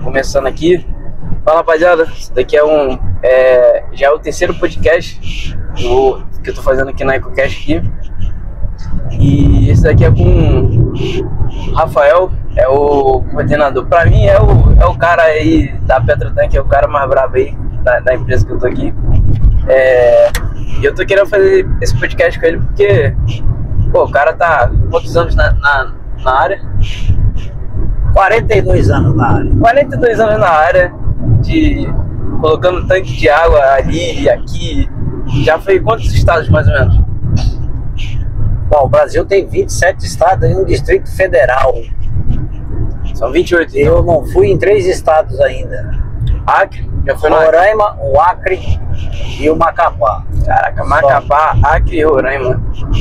começando aqui. Fala, rapaziada, esse daqui já é o terceiro podcast que eu tô fazendo aqui na EcoCast aqui. E esse daqui é com o Rafael, é o coordenador. Pra mim é o cara aí da Petrotank, é o cara mais brabo aí da empresa que eu tô aqui. E eu tô querendo fazer esse podcast com ele porque, pô, o cara tá quantos anos na área? 42 anos na área. 42 anos na área, colocando tanque de água ali e aqui. Já foi em quantos estados mais ou menos? Bom, o Brasil tem 27 estados e um Distrito Federal. São 28. Eu não fui em 3 estados ainda. Acre? Já foi Roraima, o Acre e o Macapá. Caraca, Macapá, Acre e Roraima.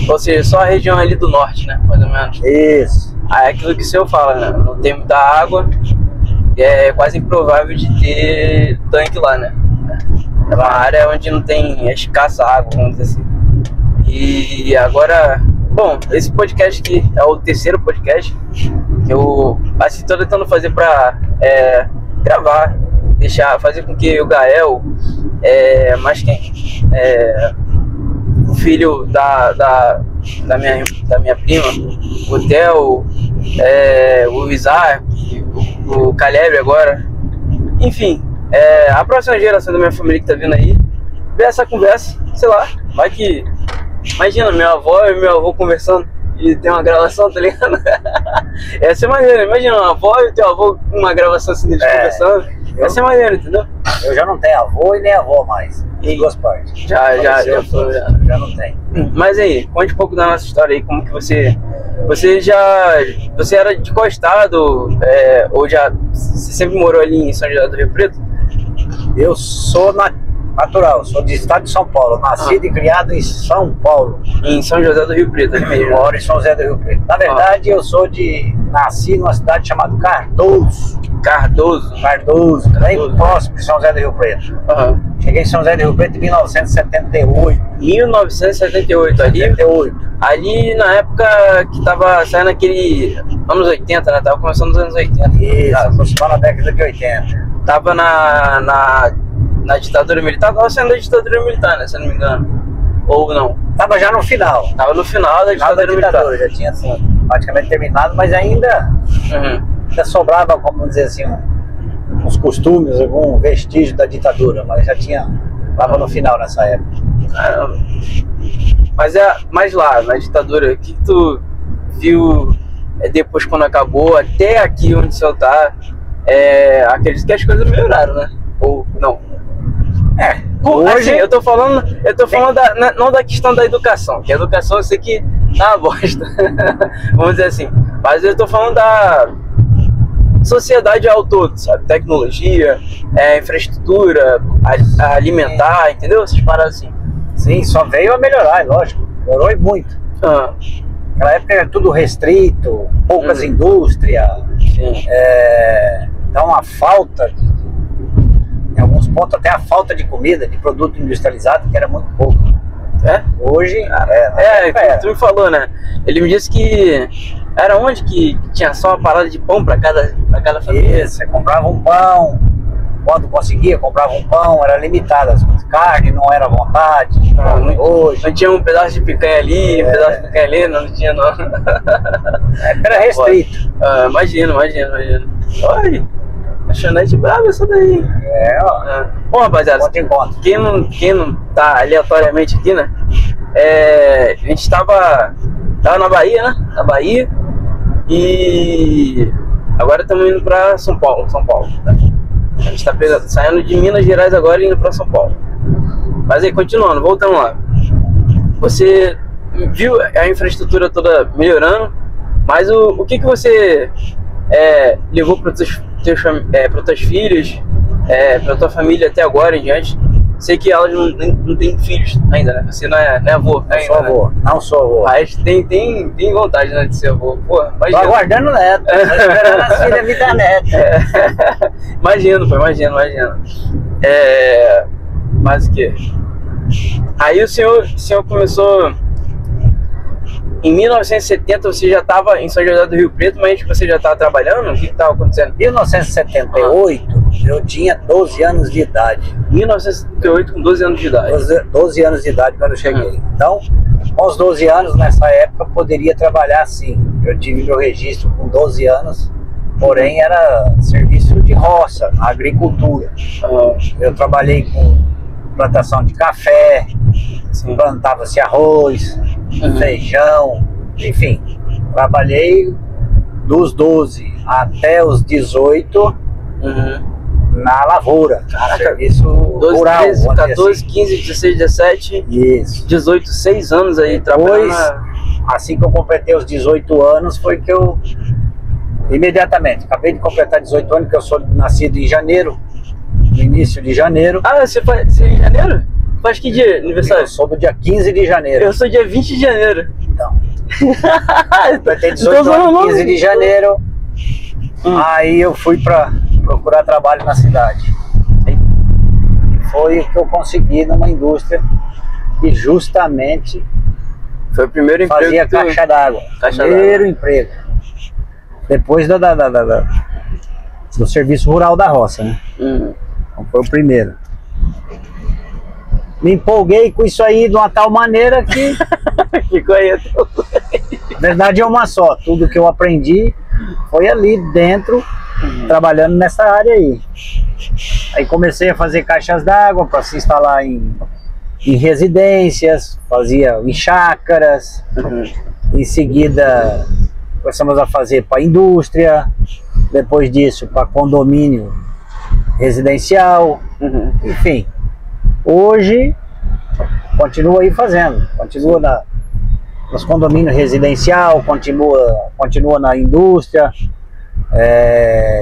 Ou seja, só a região ali do norte, né? Mais ou menos. Isso. Aí é aquilo que o senhor fala, né? Não tem muita água e é quase improvável de ter tanque lá, né? É uma área onde não tem escassa água, vamos dizer assim. E agora, bom, esse podcast aqui é o terceiro podcast que eu tô tentando fazer pra gravar, fazer com que o Gael, o filho da minha prima, o Theo, o Isaac, o Caleb agora, enfim, a próxima geração da minha família que tá vindo aí, ver essa conversa, sei lá, vai que, imagina, minha avó e meu avô conversando e tem uma gravação, tá ligado? Essa é maneira, imagina uma avó e teu avô com uma gravação assim deles conversando, essa é maneira, entendeu? Eu já não tenho avô e nem avó mais, em duas partes. Já não tem. Mas aí, conte um pouco da nossa história aí, como que você era de qual estado, você sempre morou ali em São José do Rio Preto? Eu sou natural, sou do estado de São Paulo, nascido e criado em São Paulo. Em São José do Rio Preto, ali mesmo. Moro em São José do Rio Preto. Na verdade, eu nasci numa cidade chamada Cardoso, bem próximo de São José do Rio Preto. Cheguei em São José do Rio Preto em 1978. 1978, ali na época que tava saindo aquele anos 80, né? Tava começando nos anos 80. Isso, aproximando a década de 80. Tava na ditadura militar, tava saindo da ditadura militar, né? Se eu não me engano. Ou não? Tava já no final. Tava no final da ditadura militar. Já tinha praticamente terminado, mas ainda sobrava, como dizer assim, uns costumes, algum vestígio da ditadura, mas já tava no final nessa época. Caramba. Mas lá, na ditadura, o que tu viu depois quando acabou, até aqui onde o senhor tá? Acredito que as coisas melhoraram, né? Ou não? Hoje assim, eu tô falando não da questão da educação, que a educação eu sei que tá uma bosta, vamos dizer assim, mas eu tô falando da sociedade ao todo, sabe? Tecnologia, infraestrutura, alimentar, entendeu? Essas paradas assim. Sim, só veio a melhorar, lógico, melhorou e muito. Naquela época era tudo restrito, poucas indústrias, então a falta em alguns pontos até a falta de comida, de produto industrializado, que era muito pouco. Hoje, tu me falou, né? Ele me disse que era onde que tinha só uma parada de pão pra cada família. Isso, você comprava um pão, quando conseguia, comprava um pão, era limitado, as carne não era à vontade. Hoje não tinha um pedaço de picanha ali, um pedaço de picanha ali, não tinha não. Era restrito. Imagino. Olha, apaixonante brava essa daí. Bom, rapaziada, quem não tá aleatoriamente aqui, né? A gente tava na Bahia, né? Na Bahia. E agora estamos indo pra São Paulo. Né? A gente tá saindo de Minas Gerais agora e indo pra São Paulo. Mas aí, continuando, voltando lá. Você viu a infraestrutura toda melhorando, mas o que você levou para os teus filhos, para tua família até agora em diante? Sei que elas não têm filhos ainda, né? Você não é avô ainda, não sou avô. Mas tem vontade, né, de ser avô. Pô, imagina. Tô aguardando neto, tô esperando a filha me dar neto. Imagino. Mas o quê? Aí o senhor começou Em 1970 você já estava em São José do Rio Preto, mas você já estava trabalhando? O que estava acontecendo? Em 1978, eu tinha 12 anos de idade. 1978 com 12 anos de idade. 12 anos de idade quando eu cheguei. Então, com os 12 anos, nessa época, poderia trabalhar sim. Eu tive meu registro com 12 anos, porém era serviço de roça, agricultura. Eu trabalhei com plantação de café, plantava-se arroz, feijão, enfim. Trabalhei dos 12 até os 18 na lavoura. Caraca, serviço 12, rural. 13, 14, assim. 15, 16, 17, Isso. 18, 6 anos aí Depois, trabalhando. assim que eu completei os 18 anos, foi que eu imediatamente, acabei de completar 18 anos, que eu sou nascido em janeiro, no início de janeiro. Ah, você é em janeiro? Faz que dia aniversário? Eu sou do dia 15 de janeiro. Eu sou dia 20 de janeiro. Então, completei 18 anos, 15 de janeiro. Aí eu fui para procurar trabalho na cidade. Foi o que eu consegui numa indústria que justamente foi o primeiro emprego. Fazia caixa d'água. Primeiro emprego. Depois do serviço rural da roça, né? Então foi o primeiro. Me empolguei com isso aí de uma tal maneira que ficou aí. Na verdade é uma só. Tudo que eu aprendi foi ali dentro, trabalhando nessa área aí. Aí comecei a fazer caixas d'água para se instalar em residências, fazia em chácaras. Em seguida começamos a fazer para indústria, depois disso para condomínio residencial, enfim. Hoje continua aí fazendo, continua nos condomínios residencial, continua na indústria,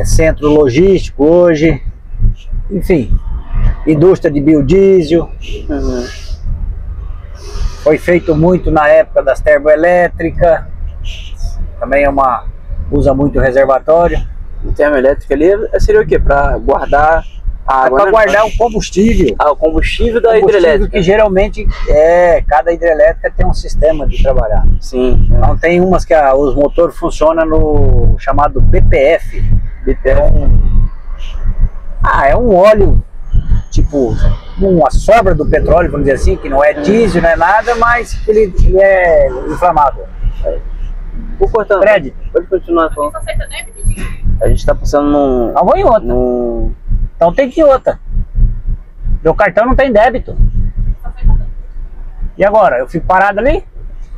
centro logístico hoje, enfim, indústria de biodiesel. Foi feito muito na época das termoelétricas, também usa muito reservatório. Termoelétrica ali seria o que? Para guardar a água? Para guardar o combustível. O combustível da hidrelétrica. Que geralmente cada hidrelétrica tem um sistema de trabalhar. Sim. Então tem umas que os motores funcionam no chamado BPF. É um óleo, tipo, uma sobra do petróleo, vamos dizer assim, que não é diesel, não é nada, mas ele é inflamável. Vou cortando. Fred, pode continuar falando. A gente tá passando num... Não vou em outra. Então tem que ir outra. Meu cartão não tem débito. E agora? Eu fico parado ali?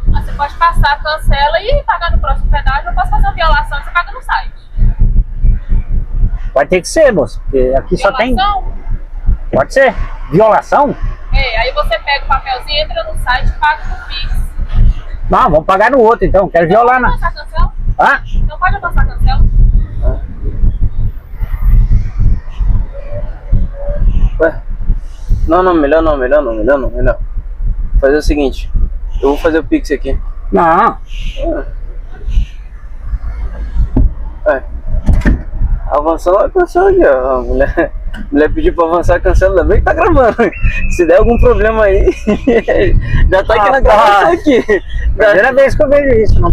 Você pode passar, cancela e pagar no próximo pedágio. Eu posso fazer uma violação e você paga no site. Vai ter que ser, moço. Porque aqui violação? Só tem... Pode ser. Violação? Aí você pega o papelzinho, entra no site e paga no Pix. Não, vamos pagar no outro então. Quero violar na... Pode avançar cancela? Hã? Então pode avançar cancela. Ué? Não, melhor não. Fazer o seguinte, eu vou fazer o Pix aqui. Não. Avançar, cancela aqui, ó. A mulher pediu pra avançar, cancela também, que tá gravando. Se der algum problema aí, já tá aqui na gravação aqui. Primeira vez que eu vejo isso, não.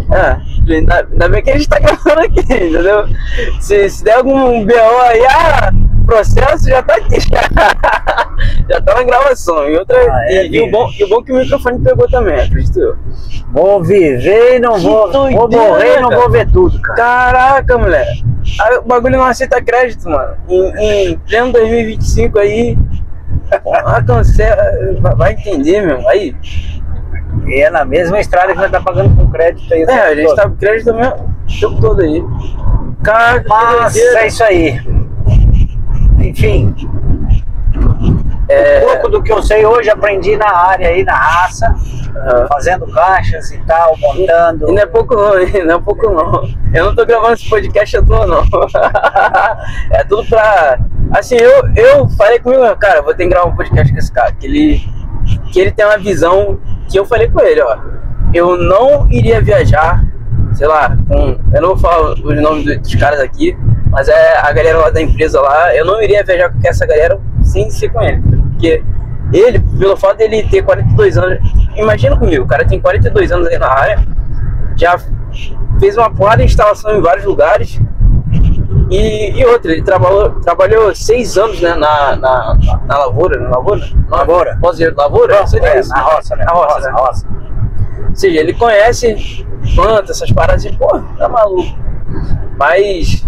Ainda bem que a gente tá gravando aqui, entendeu? Se der algum BO aí, processo já tá aqui. Já tá na gravação. E o bom que o microfone pegou também, acredito eu. Vou viver e não vou morrer e não vou ver tudo, cara. Caraca, moleque. O bagulho não aceita crédito, mano. Em pleno 2025 aí, cancela, vai entender, meu. Aí. E é na mesma estrada que nós tá pagando com crédito aí. A gente tá com crédito mesmo o tempo todo aí. Caraca, mas é isso aí. Enfim. Um pouco do que eu sei hoje, aprendi na área aí, na raça, fazendo caixas e tal, montando. E não é pouco não, Eu não tô gravando esse podcast à toa, não. É tudo pra... Assim, eu falei comigo, cara, vou ter que gravar um podcast com esse cara, que ele tem uma visão que eu falei com ele, ó. Eu não iria viajar, sei lá, eu não vou falar os nomes dos caras aqui, mas a galera lá da empresa lá, eu não iria viajar com essa galera sem ser com ele. Porque ele, pelo fato dele ter 42 anos, imagina comigo, o cara tem 42 anos aí na área, já fez uma porrada de instalação em vários lugares. E outra, ele trabalhou 6 anos, né, na lavoura. Lavoura. Posso dizer lavoura? Na roça, né? Na roça. Ou seja, ele conhece planta, essas paradas e, pô, tá maluco. Mas,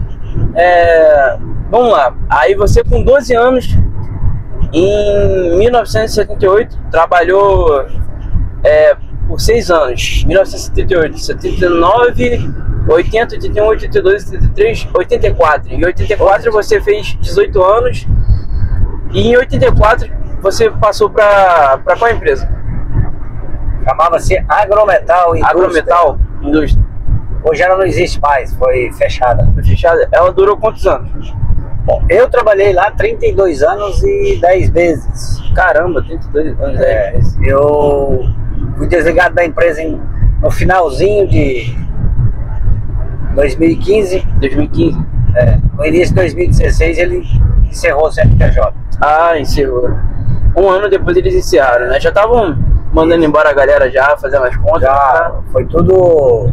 vamos lá. Aí você com 12 anos, em 1978, trabalhou por 6 anos. 1978, 79, 80, 81, 82, 83, 84. Em 84 você fez 18 anos. E em 84 você passou para qual empresa? Chamava-se Agrometal Indústria. Agrometal Indústria. Hoje ela não existe mais, foi fechada. Foi fechada. Ela durou quantos anos? Bom, eu trabalhei lá 32 anos e 10 meses. Caramba, 32 anos, 10 meses. Eu fui desligado da empresa no finalzinho de 2015. 2015? No início de 2016 ele encerrou o CNPJ. Ah, encerrou. Um ano depois eles encerraram, né? Já estavam mandando embora a galera já, fazendo as contas. Já foi tudo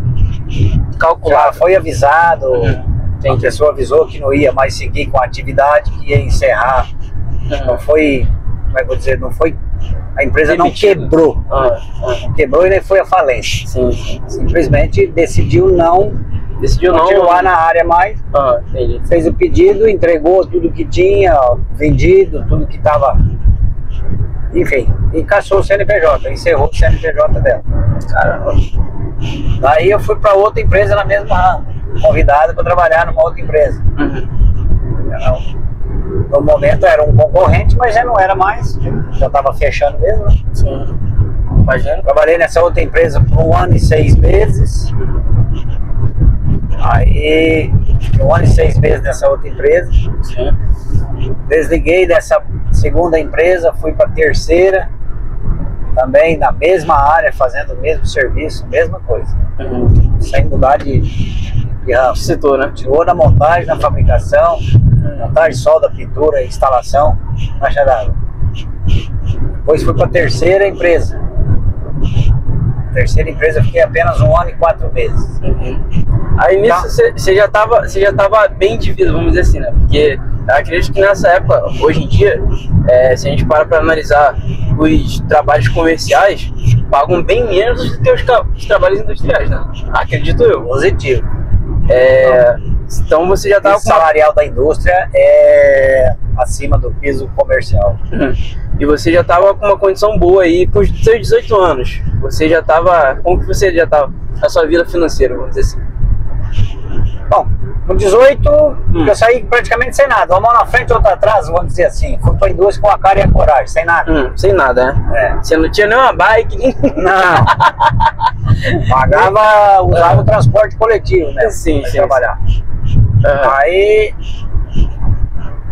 calculado. Já foi avisado. A pessoa avisou que não ia mais seguir com a atividade, que ia encerrar. Não foi, como é que eu vou dizer, não foi. A empresa não quebrou. Não quebrou e nem foi à falência. Sim. Simplesmente decidiu não continuar na área mais. Entendi. Fez o pedido, entregou tudo que tinha, vendido, tudo que estava. Enfim, e caçou o CNPJ, encerrou o CNPJ dela. Caramba. Daí eu fui para outra empresa na mesma rama, convidado para trabalhar numa outra empresa. No momento era um concorrente, mas já não era mais, já estava fechando mesmo. Né? Sim. Imagina. Trabalhei nessa outra empresa por 1 ano e 6 meses. Aí, 1 ano e 6 meses nessa outra empresa. Sim. Desliguei dessa segunda empresa, fui para a terceira, também na mesma área, fazendo o mesmo serviço, mesma coisa. Sem mudar de ramo. Setor, né? Continuou na montagem, na fabricação, montagem, solda, pintura, instalação, caixa d'água. Depois fui para a terceira empresa. Terceira empresa, fiquei apenas 1 ano e 4 meses. Aí nisso você já tava bem dividido, vamos dizer assim, né? Porque eu acredito que nessa época, hoje em dia, se a gente para analisar os trabalhos comerciais, pagam bem menos do que os trabalhos industriais, né? Acredito eu. Positivo. Então você já estava com... O salarial da indústria é acima do piso comercial. E você já estava com uma condição boa aí, com os seus 18 anos. Você já estava... Como que você já estava na sua vida financeira, vamos dizer assim? Bom, com 18 eu saí praticamente sem nada. Uma mão na frente, outra atrás, vamos dizer assim. Fui para a indústria com a cara e a coragem, sem nada. Sem nada, né? Você não tinha nenhuma bike, nem... Não. Pagava, usava o transporte coletivo, né? Sim. Trabalhar. Aí,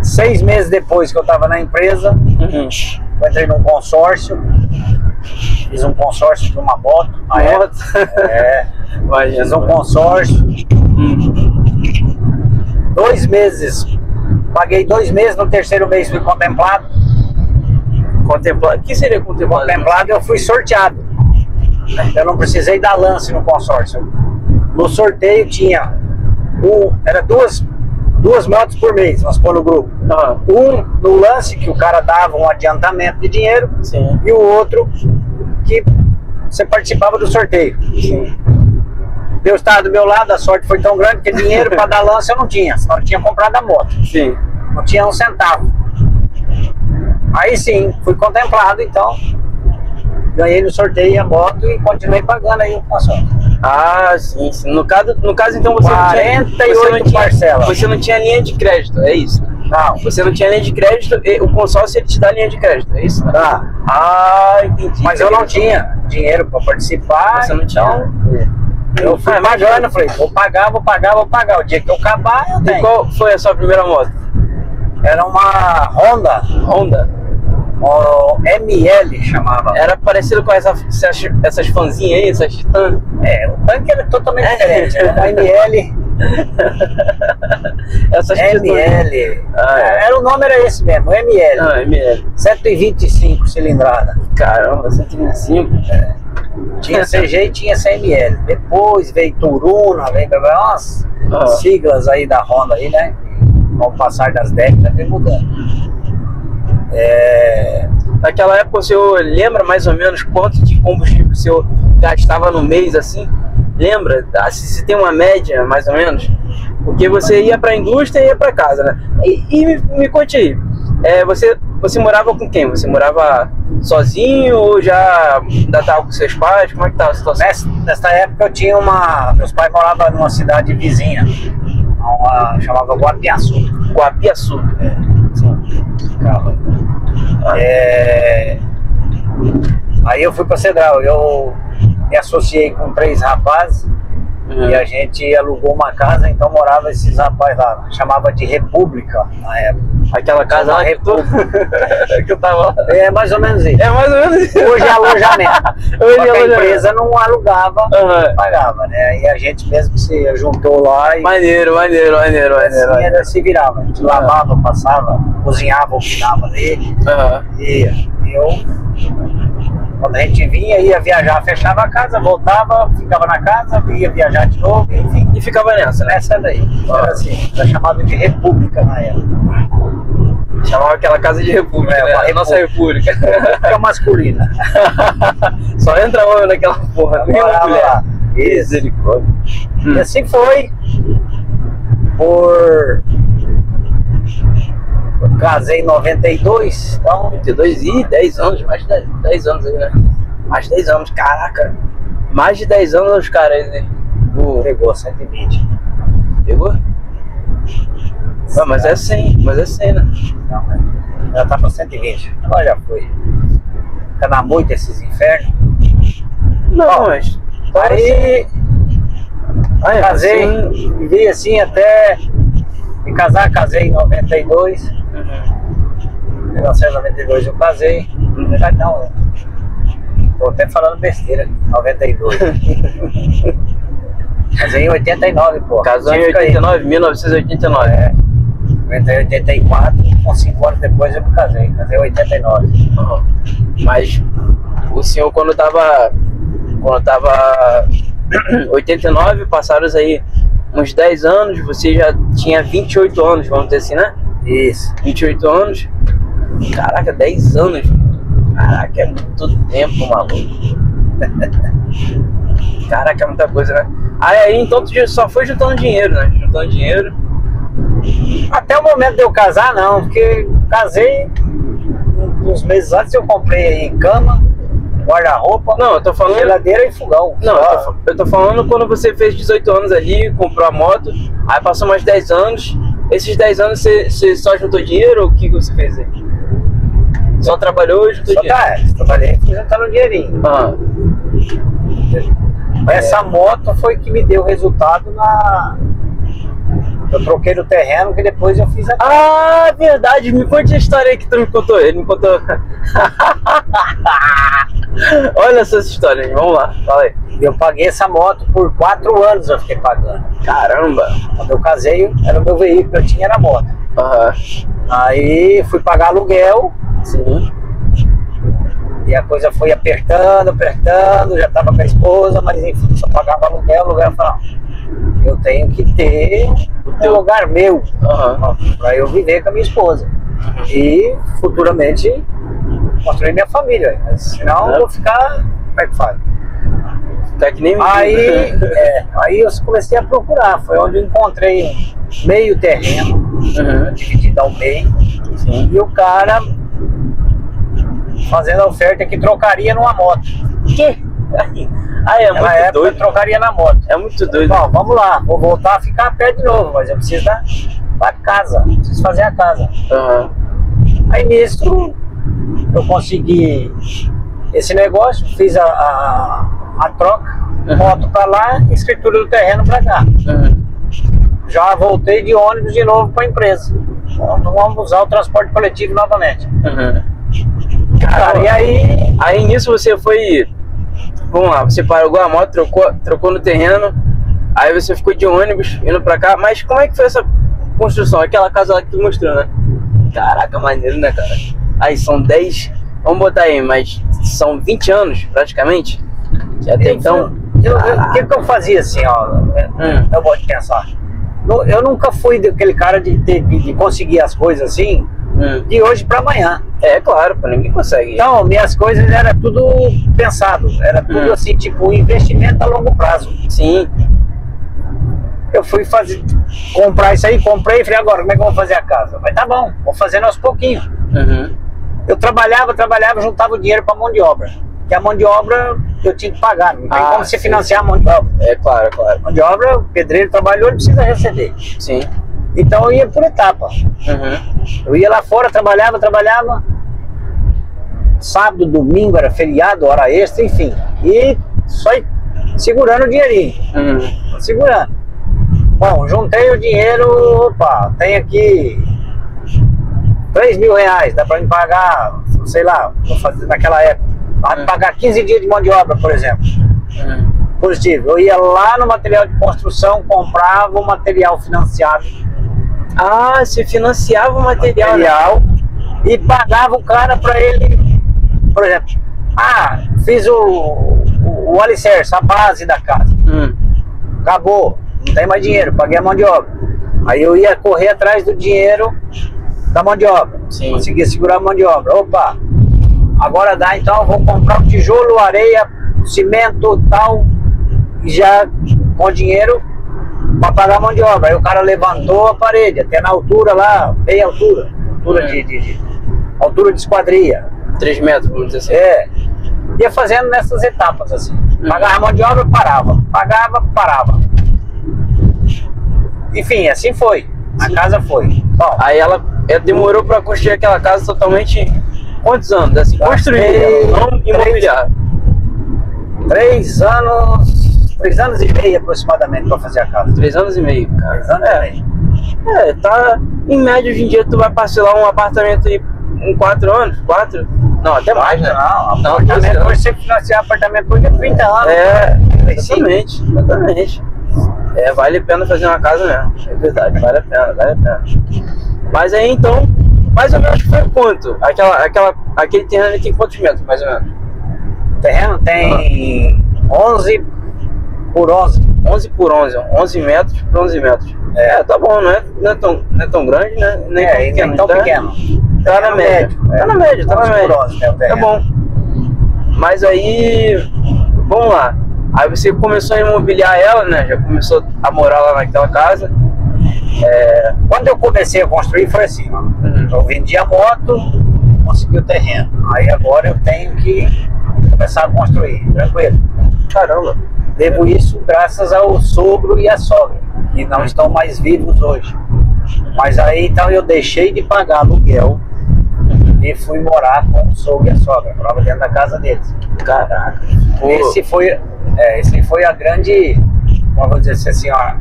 6 meses depois que eu estava na empresa, eu entrei num consórcio. Fiz um consórcio de uma moto. Fiz um consórcio. 2 meses. Paguei 2 meses, no terceiro mês fui contemplado. Contemplado? O que seria contemplado? Contemplado, eu fui sorteado. Eu não precisei dar lance no consórcio. No sorteio tinha era duas motos por mês, vamos pôr no grupo. Um no lance, que o cara dava um adiantamento de dinheiro. Sim. E o outro que você participava do sorteio. Sim. Deus estava do meu lado, a sorte foi tão grande que dinheiro para dar lance eu não tinha, senão eu tinha comprado a moto. Sim. Não tinha um centavo. Aí sim, fui contemplado, então ganhei no sorteio a moto e continuei pagando aí o consórcio. Sim. No caso então você 48 parcelas. Você não tinha linha de crédito, é isso? Não. Você não tinha linha de crédito e o consórcio ele te dá linha de crédito, é isso? Entendi. Mas eu não tinha dinheiro para participar. Você não tinha? Eu fui pagando, falei, vou pagar. O dia que eu acabar, eu tenho. E qual foi a sua primeira moto? Era uma Honda? ML chamava. Era parecido com essas fanzinhas aí, essas Titan? O tanque era totalmente diferente. Era uma ML. Essas ML. O nome era esse mesmo, ML. ML. 125 cilindrada. Caramba, 125? Tinha CG e tinha CML. Depois veio Turuna, veio umas siglas aí da Honda aí, né? Com o passar das décadas vem mudando. Naquela época o senhor lembra mais ou menos quanto de combustível o senhor gastava no mês assim? Lembra? Se tem uma média mais ou menos? Porque você ia para a indústria e ia para casa, né? E me conte aí, você morava com quem? Você morava sozinho ou já ainda estava com seus pais? Como é que estava a situação? Nessa época eu tinha meus pais moravam numa cidade vizinha, chamava Guapiaçu. Guapiaçu. Aí eu fui para Cedral, eu me associei com 3 rapazes e a gente alugou uma casa, então morava esses rapazes lá, chamava de República na época. Aquela casa lá que eu tava lá. É mais ou menos isso. É mais ou menos isso. Hoje é alojamento. Hoje Porque a empresa não alugava, pagava, né? E a gente mesmo se juntou lá e maneiro. assim ainda se virava. A gente lavava, passava, cozinhava, opinava nele. E eu, quando a gente vinha, ia viajar, fechava a casa, voltava, ficava na casa, ia viajar de novo, enfim. E ficava nessa, né? Nessa daí. Era assim, era chamado de República na época. Chamava aquela casa de República, né? Nossa República. República masculina. Só entra homem naquela porra, nem uma mulher. Lá. Misericórdia. E assim foi. Eu casei em 92, então 92 e 10 anos, mais de 10 anos aí, né? Mais de 10 anos, caraca. Mais de 10 anos os caras aí, né? Pegou 120. Pegou? Não, mas é 100, né? Não, já tá pra 120. Agora já foi. Fica na moita esses infernos. Não, mas... Aí casei, assim... vivi assim até me casar, casei em 92. Em 1992 eu casei. Na verdade não, tô até falando besteira, 92. Casei em 89, pô. Casou em 89, 1989. Entrei em 84, com 5 anos depois eu me casei. Casei em 89. Mas o senhor quando tava 89, passaram aí uns 10 anos, você já tinha 28 anos, vamos dizer assim, né? Isso. 28 anos. Caraca, 10 anos. Caraca, é muito tempo, maluco. Caraca, é muita coisa, né? Aí então tu só foi juntando dinheiro, né? Juntando dinheiro. Até o momento de eu casar, não, porque casei uns meses antes eu comprei aí cama, guarda-roupa, não, eu tô falando... geladeira e fogão. Não, eu tô falando quando você fez 18 anos ali, comprou a moto, aí passou mais 10 anos. Esses 10 anos você só juntou dinheiro ou o que você fez aí? Só trabalhou e juntou dinheiro? Trabalhei e fui juntando um dinheirinho. Essa moto foi que me deu resultado eu troquei no terreno que depois eu fiz a... Ah, verdade, me conte a história aí que tu me contou. Ele me contou. Olha essa história aí, vamos lá, fala aí. Eu paguei essa moto por 4 anos, eu fiquei pagando. Caramba! Quando eu casei, era o meu veículo que eu tinha, era a moto. Aí fui pagar aluguel. Sim. E a coisa foi apertando, já tava com a esposa, mas enfim, só pagava aluguel, eu falava, eu tenho que ter um lugar meu, para eu viver com a minha esposa. E futuramente construir minha família, mas senão eu vou ficar, como é que faz? Tá que nem aí eu comecei a procurar, foi onde eu encontrei um meio terreno, dividido ao meio, e o cara fazendo a oferta que trocaria numa moto. Que? É muito doido. Eu trocaria na moto. É muito doido. Bom, vamos lá, vou voltar a ficar a pé de novo, mas eu preciso da casa, preciso fazer a casa. Aí nisso eu consegui esse negócio, fiz a troca, moto pra lá, escritura do terreno pra cá. Já voltei de ônibus de novo pra empresa. Vamos usar o transporte coletivo novamente. Cara, e aí nisso você foi, vamos lá, você pagou a moto, trocou no terreno, aí você ficou de ônibus indo pra cá, mas como é que foi essa construção? Aquela casa lá que tu mostrou, né? Caraca, maneiro, né, cara? Aí são 10, vamos botar aí, mas são 20 anos praticamente Até então. O que eu fazia assim, ó? Eu gosto de pensar. Eu nunca fui daquele cara de conseguir as coisas assim, de hoje para amanhã. É claro, pô, ninguém consegue. Então, minhas coisas era tudo pensado, era tudo assim, tipo, um investimento a longo prazo. Sim. Eu fui comprar isso aí, comprei e falei, agora como é que eu vou fazer a casa? Mas tá bom, vou fazendo aos pouquinhos. Eu trabalhava, juntava o dinheiro para mão de obra. Porque a mão de obra eu tinha que pagar, não tem como você financiar a mão de obra. É claro, claro. Mão de obra, o pedreiro trabalhou, ele precisa receber. Sim. Então eu ia por etapa. Eu ia lá fora, trabalhava. Sábado, domingo era feriado, hora extra, enfim. E só segurando o dinheirinho. Segurando. Bom, juntei o dinheiro, opa, tem aqui 3 mil reais, dá pra me pagar, sei lá, vou fazer naquela época. Dá pra pagar 15 dias de mão de obra, por exemplo. Positivo. Eu ia lá no material de construção, comprava o material financiado. Ah, você financiava o material, né? E pagava o cara pra ele, por exemplo, fiz o alicerce, a base da casa. Acabou, não tem mais dinheiro, paguei a mão de obra. Aí eu ia correr atrás do dinheiro da mão de obra. Sim. Conseguia segurar a mão de obra. Opa, agora dá, então eu vou comprar o tijolo, areia, cimento, tal, e já com dinheiro para pagar a mão de obra. Aí o cara levantou a parede, até na altura lá, meia altura, altura de esquadria. 3 metros, vamos dizer assim. Ia fazendo nessas etapas assim. Pagava a mão de obra, parava. Pagava, parava. Enfim, assim foi. A casa foi. Bom, aí ela demorou para construir aquela casa totalmente. Quantos anos? Assim, construir, não imobiliar. 3 anos e meio aproximadamente para fazer a casa. 3 anos e meio, cara. 3 anos e meio. Tá. Em média, hoje em dia, tu vai parcelar um apartamento em 4 anos? 4? Não, até mais, né? Não, apartamento, hoje você financiar apartamento por 30 anos. Exatamente. Vale a pena fazer uma casa mesmo. É verdade, vale a pena. Mas aí então, mais ou menos foi quanto? Aquele terreno tem quantos metros, mais ou menos? O terreno tem 11 por 11. 11 por 11, 11 metros por 11 metros. Tá bom, não é tão grande, né? Nem tão pequeno. Tá na média. Tá na média. Tá bom. Mas aí, vamos lá. Aí você começou a imobiliar ela, né? Já começou a morar lá naquela casa. Quando eu comecei a construir foi assim, ó. Eu vendi a moto, consegui o terreno. Aí agora eu tenho que começar a construir, tranquilo. Caramba. Devo isso graças ao sogro e à sogra, que não estão mais vivos hoje. Mas aí então eu deixei de pagar aluguel e fui morar com o sogro e a sogra. Morava dentro da casa deles. Caraca. Esse foi a grande, vamos dizer assim, ó,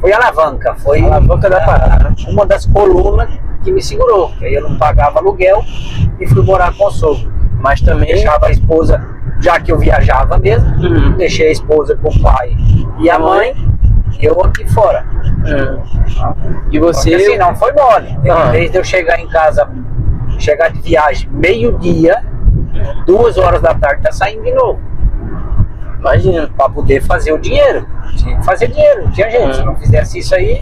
foi a alavanca. Foi a alavanca da parada. Uma das colunas que me segurou. Que aí eu não pagava aluguel e fui morar com o sogro. Mas também deixava a esposa, já que eu viajava mesmo, deixei a esposa com o pai e a mãe, e eu aqui fora. E você? Porque, assim, não foi mole. Em vez de eu chegar em casa, chegar de viagem meio-dia, 2 horas da tarde tá saindo de novo. Imagina. Pra poder fazer o dinheiro. Tinha que fazer dinheiro, não tinha jeito. Se não fizesse isso aí,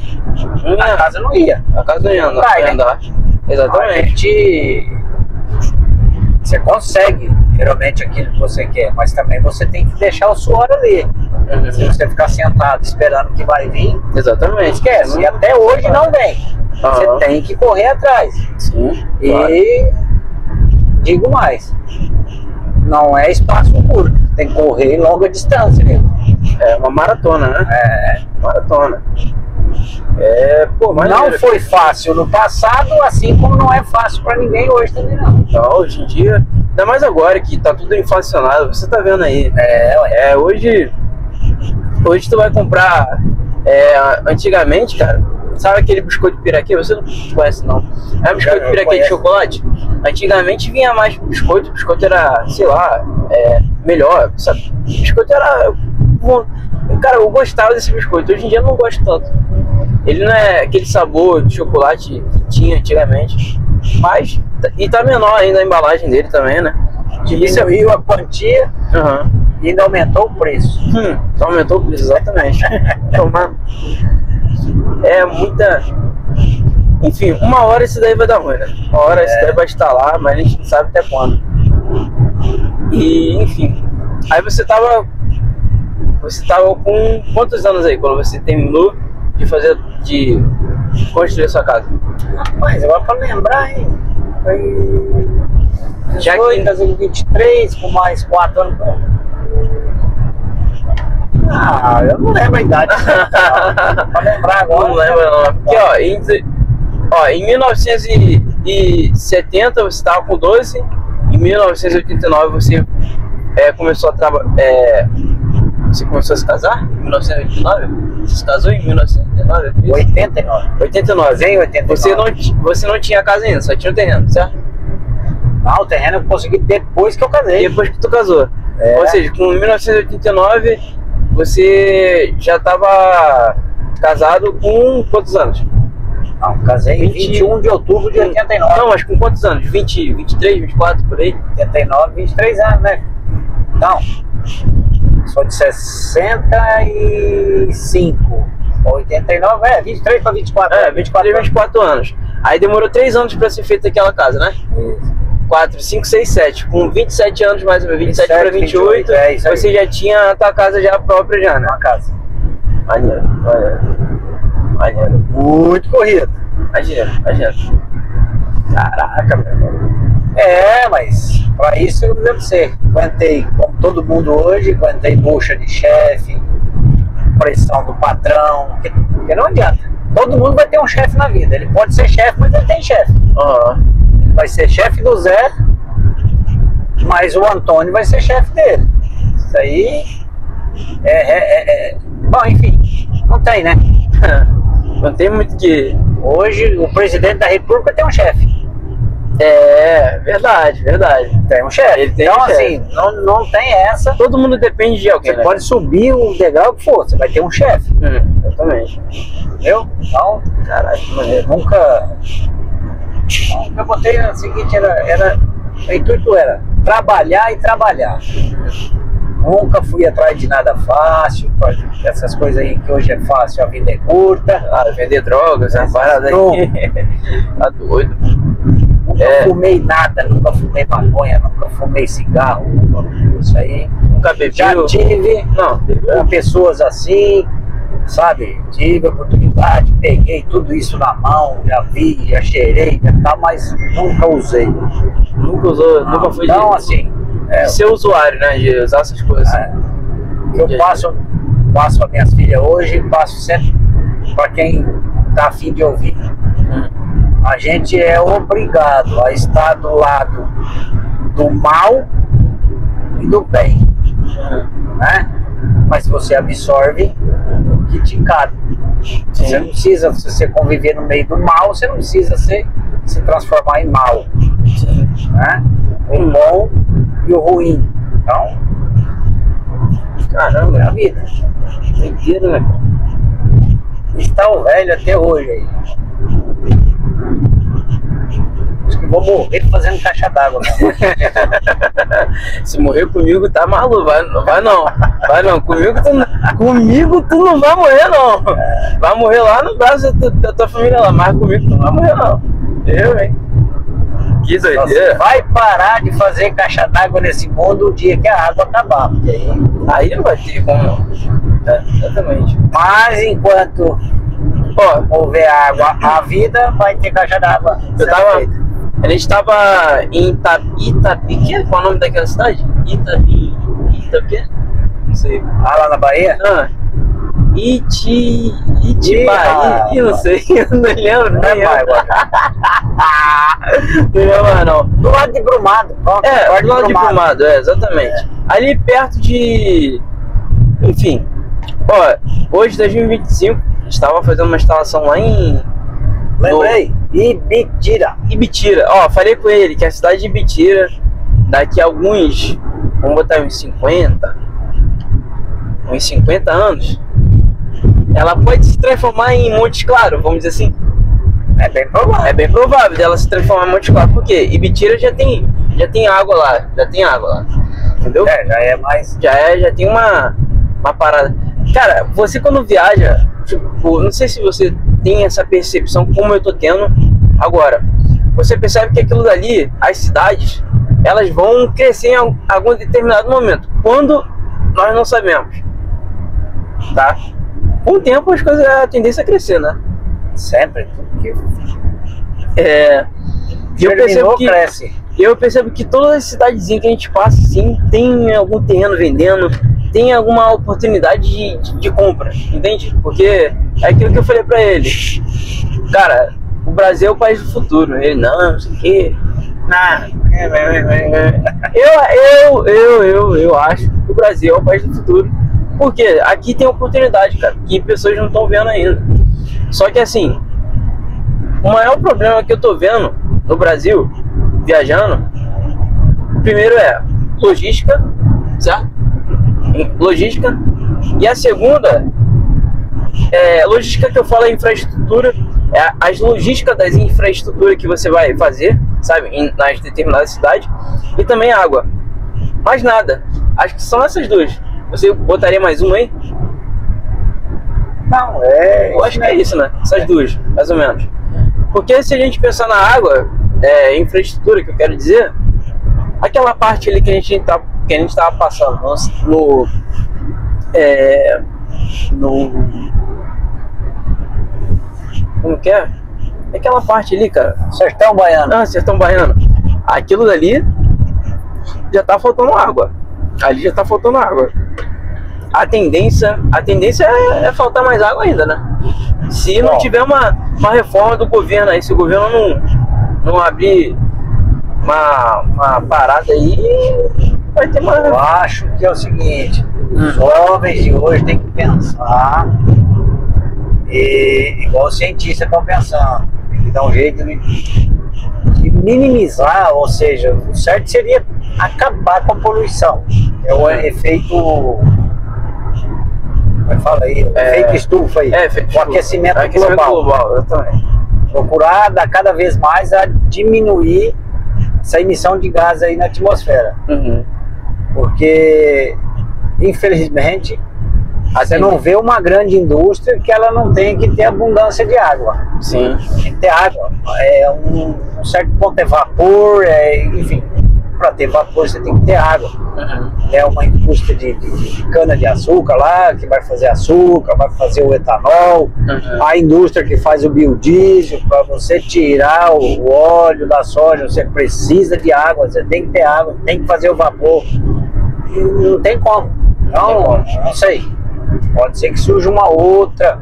a casa não ia. A casa não ia andar. Exatamente. Você consegue geralmente aquilo que você quer, mas também você tem que deixar o suor ali. Se você ficar sentado esperando que vai vir, exatamente, esquece. E até hoje não vem. Você tem que correr atrás. Sim, e digo mais, não é espaço curto, tem que correr longa distância. É uma maratona, né? Maratona. Não foi fácil no passado, assim como não é fácil pra ninguém hoje também não. Não, hoje em dia, ainda mais agora que tá tudo inflacionado, você tá vendo aí. Hoje tu vai comprar, antigamente, cara, sabe aquele biscoito piraquê? Você não conhece não. É um biscoito piraquê de chocolate? Antigamente vinha mais biscoito, o biscoito era, sei lá, melhor, sabe? O biscoito era bom. Cara, eu gostava desse biscoito, hoje em dia eu não gosto tanto. Ele não é aquele sabor de chocolate que tinha antigamente, mas e tá menor ainda a embalagem dele também, né? Diminuiu a quantia E ainda aumentou o preço. Aumentou o preço, exatamente. É muita... Enfim, uma hora isso daí vai dar ruim, né? Uma hora isso daí vai estar lá, mas a gente não sabe até quando. E, enfim. Aí você tava com quantos anos aí, quando você terminou de construir a sua casa? Rapaz, agora pra lembrar, hein? Foi... Já que... casei com 23, com mais 4 anos. Ah, eu não lembro a idade. Pra lembrar agora. Não lembro não. Porque, em 1970 você estava com 12, em 1989 você começou a trabalhar. Você começou a se casar? Em 1989? Você se casou em 1989? 89. 89. Em 89. Você não tinha casa ainda, só tinha o terreno, certo? Não, o terreno eu consegui depois que eu casei. Depois que tu casou. Ou seja, com 1989 você já estava casado com quantos anos? Não, casei em 21 de outubro de 89. Não, mas com quantos anos? 20, 23, 24, por aí? 89, 23 anos, né? Não, sou de 65. 89, 23 para 24. 24 anos. Aí demorou 3 anos para ser feita aquela casa, né? 4, 5, 6, 7. Com 27 anos mais ou menos, 27 para 28, você já tinha a tua casa já própria já, né? Uma casa. Maneiro. Muito corrido. Imagina. Caraca, meu irmão. Mas pra isso eu devo ser. Aguentei, como todo mundo hoje, aguentei bucha de chefe, pressão do patrão, porque não adianta. Todo mundo vai ter um chefe na vida. Ele pode ser chefe, mas ele tem chefe. Vai ser chefe do Zé, mas o Antônio vai ser chefe dele. Isso aí bom, enfim, não tem, né? Não tem muito que... Hoje o presidente da república tem um chefe. Verdade. Tem um chefe. Então, assim, não tem essa. Todo mundo depende de alguém. Você pode subir o degrau que for, você vai ter um chefe. Exatamente. Entendeu? Então, caralho, nunca. Eu botei o seguinte: o intuito era trabalhar e trabalhar. Nunca fui atrás de nada fácil, essas coisas aí que hoje é fácil, a vida é curta. Vender drogas, essa parada aí. Tá doido. Nunca fumei nada, nunca fumei maconha, nunca fumei cigarro, isso aí. Nunca bebi. Já tive com pessoas assim, sabe? Tive oportunidade, peguei tudo isso na mão, já vi, já cheirei, mas nunca usei. Nunca usou, nunca foi então, assim. Ser usuário, né? De usar essas coisas. Eu passo para minhas filhas hoje, passo sempre para quem tá a fim de ouvir. A gente é obrigado a estar do lado do mal e do bem, né? Mas você absorve o que te cabe. Você não precisa, se você conviver no meio do mal, você não precisa se transformar em mal, né? O bom e o ruim. Então, caramba, é a vida. Mentira, né? Está o velho até hoje aí. Acho que vou morrer fazendo caixa d'água. Se morrer comigo, tá maluco. Vai não. Comigo tu não vai morrer, não. Vai morrer lá no braço da tua família lá. Mas comigo tu não vai morrer, não. Hein? Que doideira. Você vai parar de fazer caixa d'água nesse mundo o dia que a água acabar. Porque aí não vai ter como. Exatamente. Mas enquanto houver água, a vida vai ter caixa d'água. A gente tava em Itapi, qual é o nome daquela cidade? Itapi, não sei. Lá na Bahia? Itibaí, não sei, não lembro. Não lembro, não. Do lado de Brumado. Do lado de Brumado, exatamente. Ali perto de... Enfim, hoje, 2025, a gente tava fazendo uma instalação lá em... Lembrei, Ibitira. Falei com ele que a cidade de Ibitira, daqui a alguns, vamos botar uns 50 anos, ela pode se transformar em Montes Claros, vamos dizer assim. É bem provável. É bem provável dela se transformar em Montes Claros, porque Ibitira já tem água lá, entendeu? Já tem uma parada. Cara, você quando viaja, tipo, não sei se você tem essa percepção como eu tô tendo agora. Você percebe que aquilo dali, as cidades, elas vão crescer em algum determinado momento. Quando nós não sabemos, tá? Com o tempo as coisas, a tendência é crescer, né? Sempre. Eu percebo que todas as cidadezinhas que a gente passa, sim, tem algum terreno vendendo, tem alguma oportunidade de compra, entende? Porque é aquilo que eu falei pra ele. Cara, o Brasil é o país do futuro. Ele, não sei o quê. Eu acho que o Brasil é o país do futuro. Porque aqui tem oportunidade, cara, que pessoas não estão vendo ainda. Só que assim, o maior problema que eu tô vendo no Brasil, viajando, primeiro é logística, certo? Logística. E a segunda logística que eu falo é infraestrutura, as logísticas das infraestruturas que você vai fazer, sabe, nas determinadas cidades, e também água. Mais nada. Acho que são essas duas. Você botaria mais uma aí? Não, eu acho que é isso, né? Essas duas, mais ou menos. Porque se a gente pensar na água, infraestrutura, que eu quero dizer, aquela parte ali que a gente estava passando como que é? Aquela parte ali, cara. Sertão Baiano. Ah, Sertão Baiano. Aquilo dali já tá faltando água. Ali já tá faltando água. A tendência é faltar mais água ainda, né? Se não tiver uma reforma do governo aí, se o governo não abrir uma parada aí, vai ter mais. Eu acho que é o seguinte, os jovens de hoje têm que pensar, igual os cientistas estão pensando, tem que dar um jeito de minimizar, ou seja, o certo seria acabar com a poluição. É o efeito, como fala aí, efeito estufa aí, o aquecimento global. Exatamente. Procurar cada vez mais a diminuir essa emissão de gás aí na atmosfera. Porque, infelizmente, você não vê uma grande indústria que ela não tenha que ter abundância de água. Sim. Tem que ter água. Um certo ponto é vapor, enfim. Para ter vapor você tem que ter água. É uma indústria de cana-de-açúcar lá, que vai fazer açúcar, vai fazer o etanol. A indústria que faz o biodiesel, para você tirar o óleo da soja, você precisa de água, você tem que ter água, tem que fazer o vapor. E não tem como. Não sei. Pode ser que surja uma outra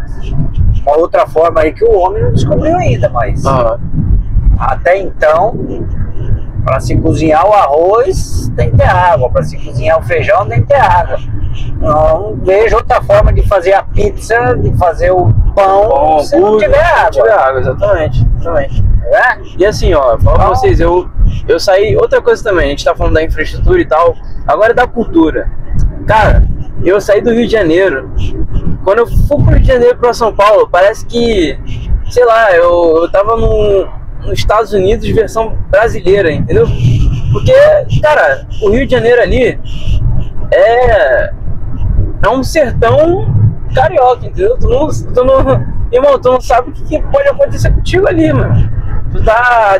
forma aí que o homem não descobriu ainda, mas até então, para se cozinhar o arroz tem que ter água, para se cozinhar o feijão tem que ter água. Não vejo outra forma de fazer a pizza, de fazer o pão, se não tiver água. Se não tiver água, exatamente. E assim, ó, falo pra vocês, eu saí, outra coisa também, a gente tá falando da infraestrutura e tal, agora é da cultura. Cara, eu saí do Rio de Janeiro. Quando eu fui pro Rio de Janeiro pra São Paulo, parece que, sei lá, eu tava nos Estados Unidos versão brasileira, entendeu? Porque, cara, o Rio de Janeiro ali é um sertão carioca, entendeu? Irmão, tu não sabe o que pode acontecer contigo ali, mano.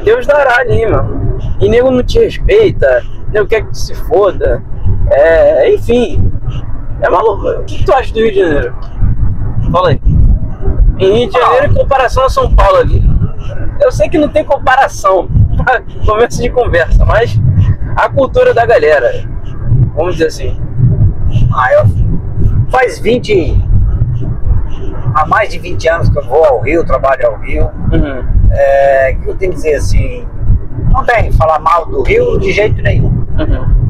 Deus dará ali, mano. E nego não te respeita, nego quer que tu se foda. Enfim, é maluco. O que tu acha do Rio de Janeiro? Fala aí. Em Rio de Janeiro, em comparação a São Paulo ali, eu sei que não tem comparação, começo de conversa, mas a cultura da galera, vamos dizer assim. Faz há mais de 20 anos que eu vou ao Rio, trabalho ao Rio. Que eu tenho que dizer assim, não tem que falar mal do Rio de jeito nenhum.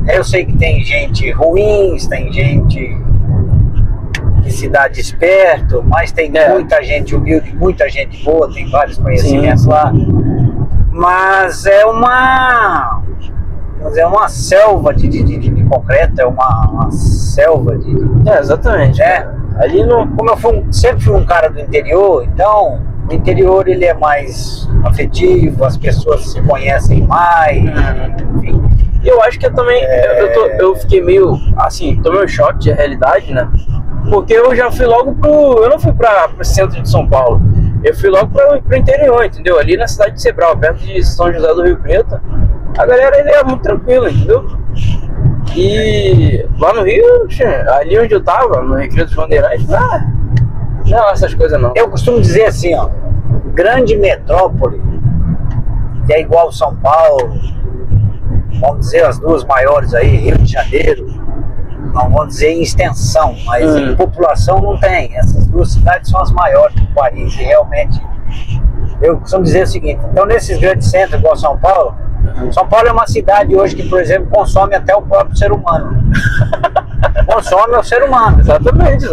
Eu sei que tem gente ruim, tem gente de cidade esperto, mas tem muita gente humilde, muita gente boa, tem vários conhecimentos lá. Mas é uma selva de concreto, é uma selva de... exatamente. Ali como eu sempre fui um cara do interior, então o interior ele é mais afetivo, as pessoas se conhecem mais, enfim. E eu acho que eu também, eu fiquei meio, assim, tomei um choque de realidade, né? Porque eu já fui logo eu não fui pro centro de São Paulo, eu fui logo pro interior, entendeu? Ali na cidade de Sebral, perto de São José do Rio Preto, a galera ele é muito tranquila, entendeu? E lá no Rio, ali onde eu tava, no Recreio dos Bandeirantes, não é essas coisas não. Eu costumo dizer assim, ó, grande metrópole, que é igual São Paulo, vamos dizer as duas maiores aí, Rio de Janeiro, não vamos dizer em extensão, mas em população não tem. Essas duas cidades são as maiores do país e realmente, eu costumo dizer o seguinte, então nesses grandes centros igual São Paulo é uma cidade hoje que, por exemplo, consome até o próprio ser humano. Consome o ser humano. Exatamente.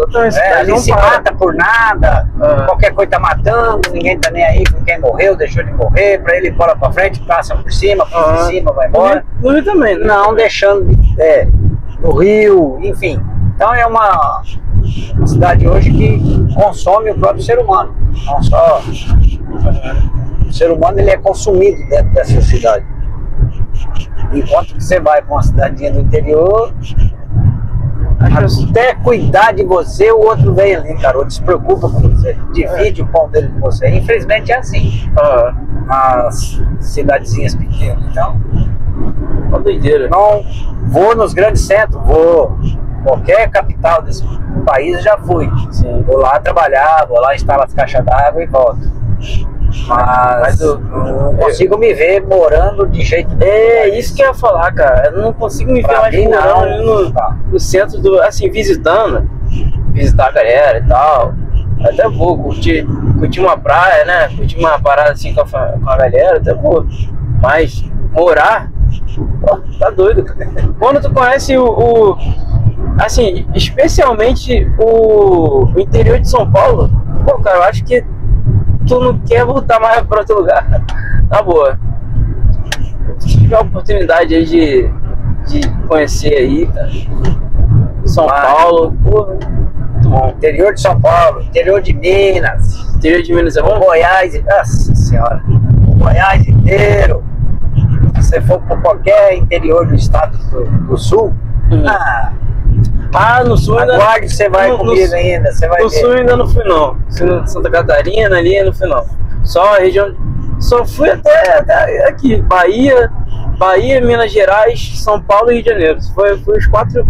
Ele se mata por nada, qualquer coisa tá matando, ninguém tá nem aí com quem morreu, deixou de morrer, pra ele bola pra frente, passa por cima, vai embora. No Rio também, né? Não deixando no Rio, enfim. Então é uma cidade hoje que consome o próprio ser humano. Não só o ser humano, ele é consumido dentro dessa cidade. Enquanto que você vai para uma cidadinha do interior, até cuidar de você, o outro vem ali, cara, ou se preocupa com você, divide o pão dele com você. Infelizmente é assim, nas cidadezinhas pequenas. Então, uma doideira. Não vou nos grandes centros, vou qualquer capital desse país, já fui. Sim. Vou lá trabalhar, vou lá instalar as caixas d'água e volto. Mas eu não consigo me ver morando de jeito nenhum. Isso que eu ia falar, cara. Eu não consigo me ver mais morando ali no centro do, assim, visitar a galera e tal. Até vou curtir uma praia, né? Curtir uma parada assim com a galera, até vou. Mas morar, pô, tá doido, cara. Quando tu conhece assim, especialmente o interior de São Paulo, pô, cara, eu acho que tu não quer voltar mais pra outro lugar. Na boa. Se tiver a oportunidade aí de conhecer aí, cara, São Paulo, pô, muito bom. Interior de São Paulo, interior de Minas. Interior de Minas é bom? Goiás, nossa senhora, o Goiás inteiro. Se você for para qualquer interior do estado do sul, no sul ainda. Aguarde, você vai comigo ainda. Você vai no sul ainda não fui não. Santa Catarina ali não fui não. Só a região. Só fui até aqui. Bahia, Minas Gerais, São Paulo e Rio de Janeiro. Foi os 4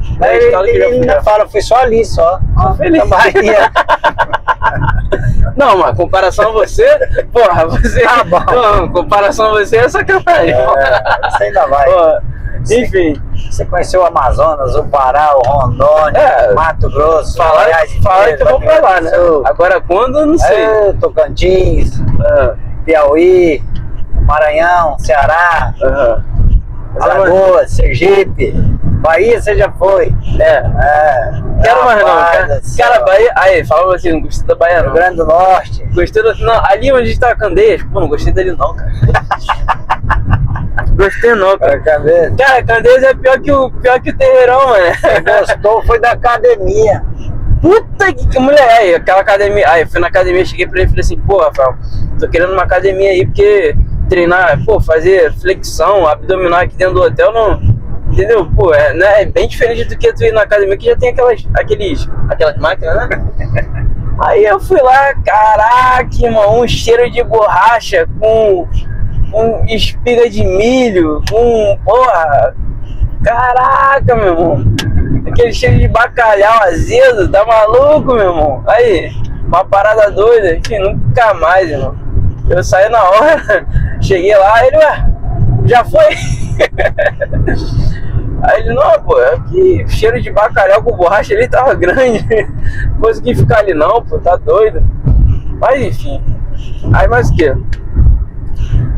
estados que eu já fui. Ainda fala, foi só ali só. Feliz. Bahia. Não, mas comparação a você, porra, você. Não, comparação a você é sacanagem. Você ainda vai. Porra. Enfim. Você conheceu o Amazonas, o Pará, o Rondônia, Mato Grosso, falaram que eu vou pra lá, né? Agora quando, eu não sei. Tocantins, Piauí, Maranhão, Ceará, Alagoas, Sergipe, Bahia você já foi. Quero mais não, cara, Bahia. Aí, falava assim, não gostei da Bahia não. Rio Grande do Norte. Gostei não, ali onde a gente tava Candeias, pô, não gostei dali não, cara. Gostei não, cara. Cara, Candeias é pior que o Terreirão, mano. Você gostou, foi da academia. Puta que mulher, aí, aquela academia. Aí, fui na academia, cheguei pra ele e falei assim, pô, Rafael, tô querendo uma academia aí, porque treinar, pô, fazer flexão, abdominal aqui dentro do hotel, não. Entendeu? Pô, né, é bem diferente do que tu ir na academia, que já tem aquelas máquinas, né? Aí eu fui lá, caraca, irmão, um cheiro de borracha com espiga de milho, porra, caraca, meu irmão, aquele cheiro de bacalhau azedo, tá maluco, meu irmão? Aí, uma parada doida, enfim, nunca mais, irmão. Eu saí na hora, cheguei lá, ele, já foi? Aí ele, não, pô, que cheiro de bacalhau com borracha ali tava grande, não consegui ficar ali não, pô, tá doido. Mas enfim, aí mais o que?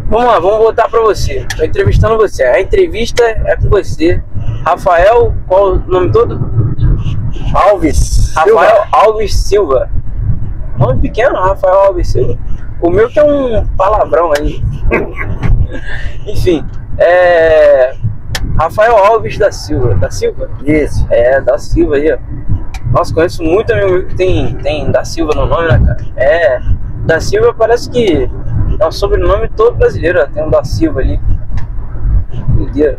Vamos lá, vamos voltar pra você. Tô entrevistando você. A entrevista é com você. Rafael, qual o nome todo? Alves. Rafael Alves Silva. Nome pequeno, Rafael Alves Silva. O meu que é um palavrão aí. Enfim, Rafael Alves da Silva. Da Silva? Isso. Da Silva aí, ó. Nossa, conheço muito amigo que tem da Silva no nome, né, cara? Da Silva parece que é um sobrenome todo brasileiro, tem um da Silva ali. doideira.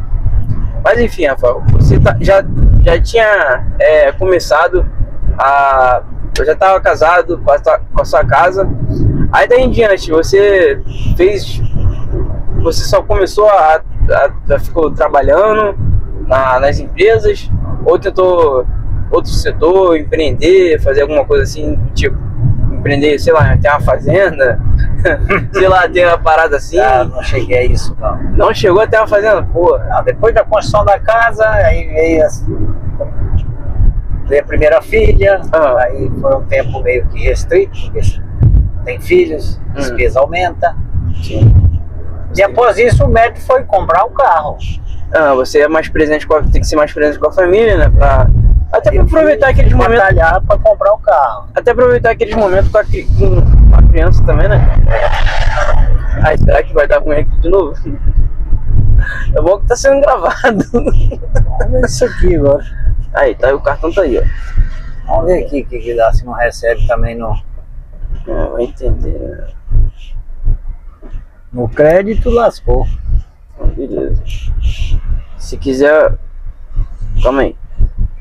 Mas enfim, Rafael, você já tinha começado a... já estava casado com a sua casa. Aí daí em diante, você só começou já ficou trabalhando nas empresas, ou tentou outro setor, empreender, fazer alguma coisa assim, tipo, empreender, sei lá, ter uma fazenda, sei lá, ter uma parada assim? Ah, não cheguei a isso, não. Não chegou até uma fazenda, porra. Não, depois da construção da casa, aí veio a primeira filha, aí foi um tempo meio que restrito, porque tem filhos, despesa aumenta. Sim. E após isso o médico foi comprar o carro. Você é mais presente tem que ser mais presente com a família, né? Até para aproveitar aqueles momentos. Batalhar para comprar o carro. Até aproveitar aqueles momentos com a criança também, né? Ai, será que vai dar ruim aqui de novo? É bom que tá sendo gravado. Vamos ver isso aqui agora. Aí, tá, o cartão tá aí, ó. Vamos ver aqui o que dá se não recebe também no. Vai entender. No crédito lascou. Beleza. Se quiser. Calma aí.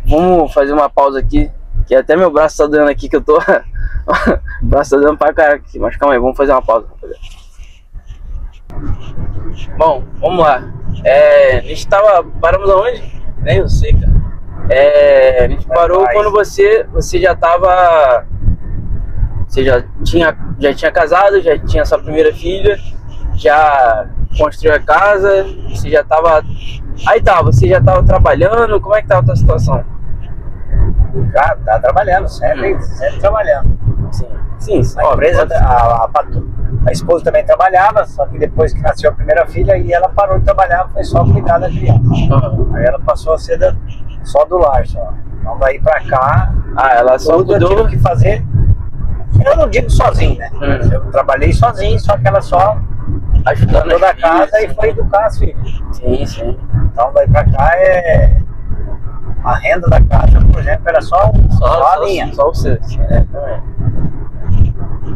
Vamos fazer uma pausa aqui. Que até meu braço tá doendo aqui que eu tô. O braço tá doendo pra caralho aqui. Mas calma aí, vamos fazer uma pausa. Bom, vamos lá. A gente paramos aonde? Nem eu sei, cara. A gente parou quando você já tava. Você já tinha casado, já tinha sua primeira filha, já construiu a casa, você já tava. Aí tá, você já tava trabalhando, como é que tava a tua situação? Já tá trabalhando, sempre trabalhando. Sim. A empresa, a esposa também trabalhava, só que depois que nasceu a primeira filha, e ela parou de trabalhar, foi só cuidar da criança. Aí ela passou a ser só do lar, só. Então daí pra cá, ela só tudo eu tive que fazer. Eu não digo sozinho, né? Eu trabalhei sozinho, só que ela só ajudando toda a casa e foi educar as filhas. Sim. Então daí pra cá a renda da casa, por exemplo, era só a minha. Só você.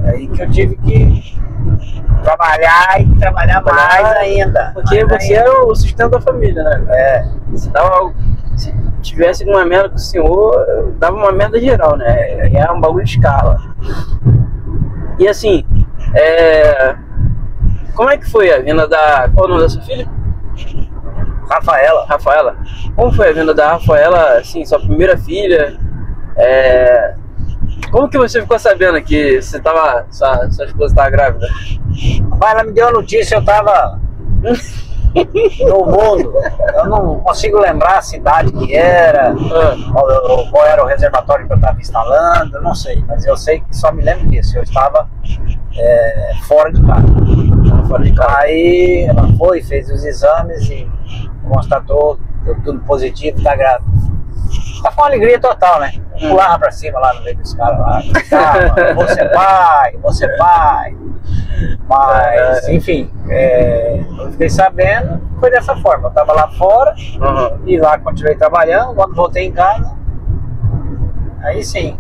É aí que eu tive que trabalhar e trabalhar mais ainda. Porque você era o sustento da família, né? Se tivesse uma merda com o senhor, dava uma merda geral, né? Era um bagulho de escala. E assim, como é que foi a vinda qual o nome da sua filha? Rafaela. Como foi a vinda da Rafaela, assim, sua primeira filha? Como que você ficou sabendo que sua esposa estava grávida? Ela me deu a notícia, eu tava no mundo. Eu não consigo lembrar a cidade que era, qual era o reservatório que eu estava instalando, não sei. Mas eu sei que só me lembro disso, eu estava fora de casa. Aí ela fez os exames e constatou, deu tudo positivo, tá grávida. Tá com uma alegria total, né? Pulava pra cima lá no meio dos caras lá. Você pai. Mas, enfim, eu fiquei sabendo, foi dessa forma. Eu tava lá fora, e lá continuei trabalhando. Quando voltei em casa, aí sim,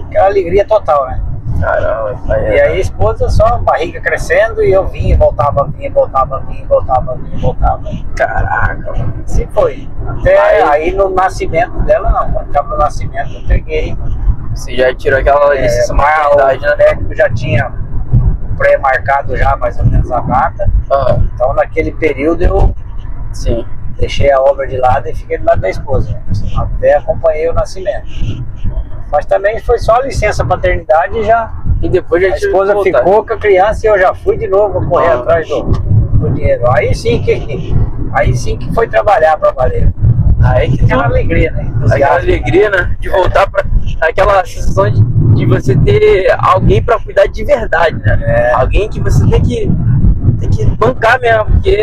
aquela alegria total, né? Caramba, e aí a esposa só, barriga crescendo, e eu vinha e voltava. Caraca, mano. Assim foi. Até aí no nascimento dela, não. Quando acabou o nascimento, eu peguei. Você já tirou aquela licença maternidade, né? O médico já tinha pré-marcado já mais ou menos a data. Então naquele período eu deixei a obra de lado e fiquei do lado da esposa. Até acompanhei o nascimento. Mas também foi só licença paternidade e já. E depois já a esposa ficou com a criança e eu já fui de novo correr atrás do dinheiro. Aí sim que foi trabalhar para valer. Aí que aquela alegria, né? Aquela alegria, né? De voltar para aquela sensação de você ter alguém para cuidar de verdade, né? Alguém que você tem que bancar mesmo, porque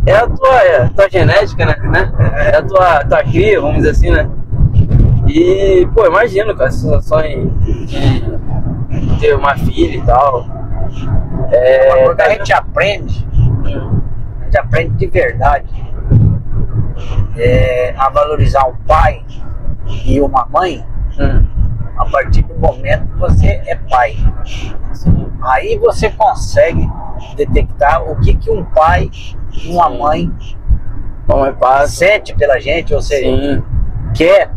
é a tua genética, né? É a tua cria, vamos dizer assim, né? E, pô, imagino com a sensação de ter uma filha e tal. Quando a gente aprende de verdade a valorizar um pai e uma mãe, a partir do momento que você é pai. Aí você consegue detectar o que um pai e uma mãe sente pela gente, ou seja, Sim. quer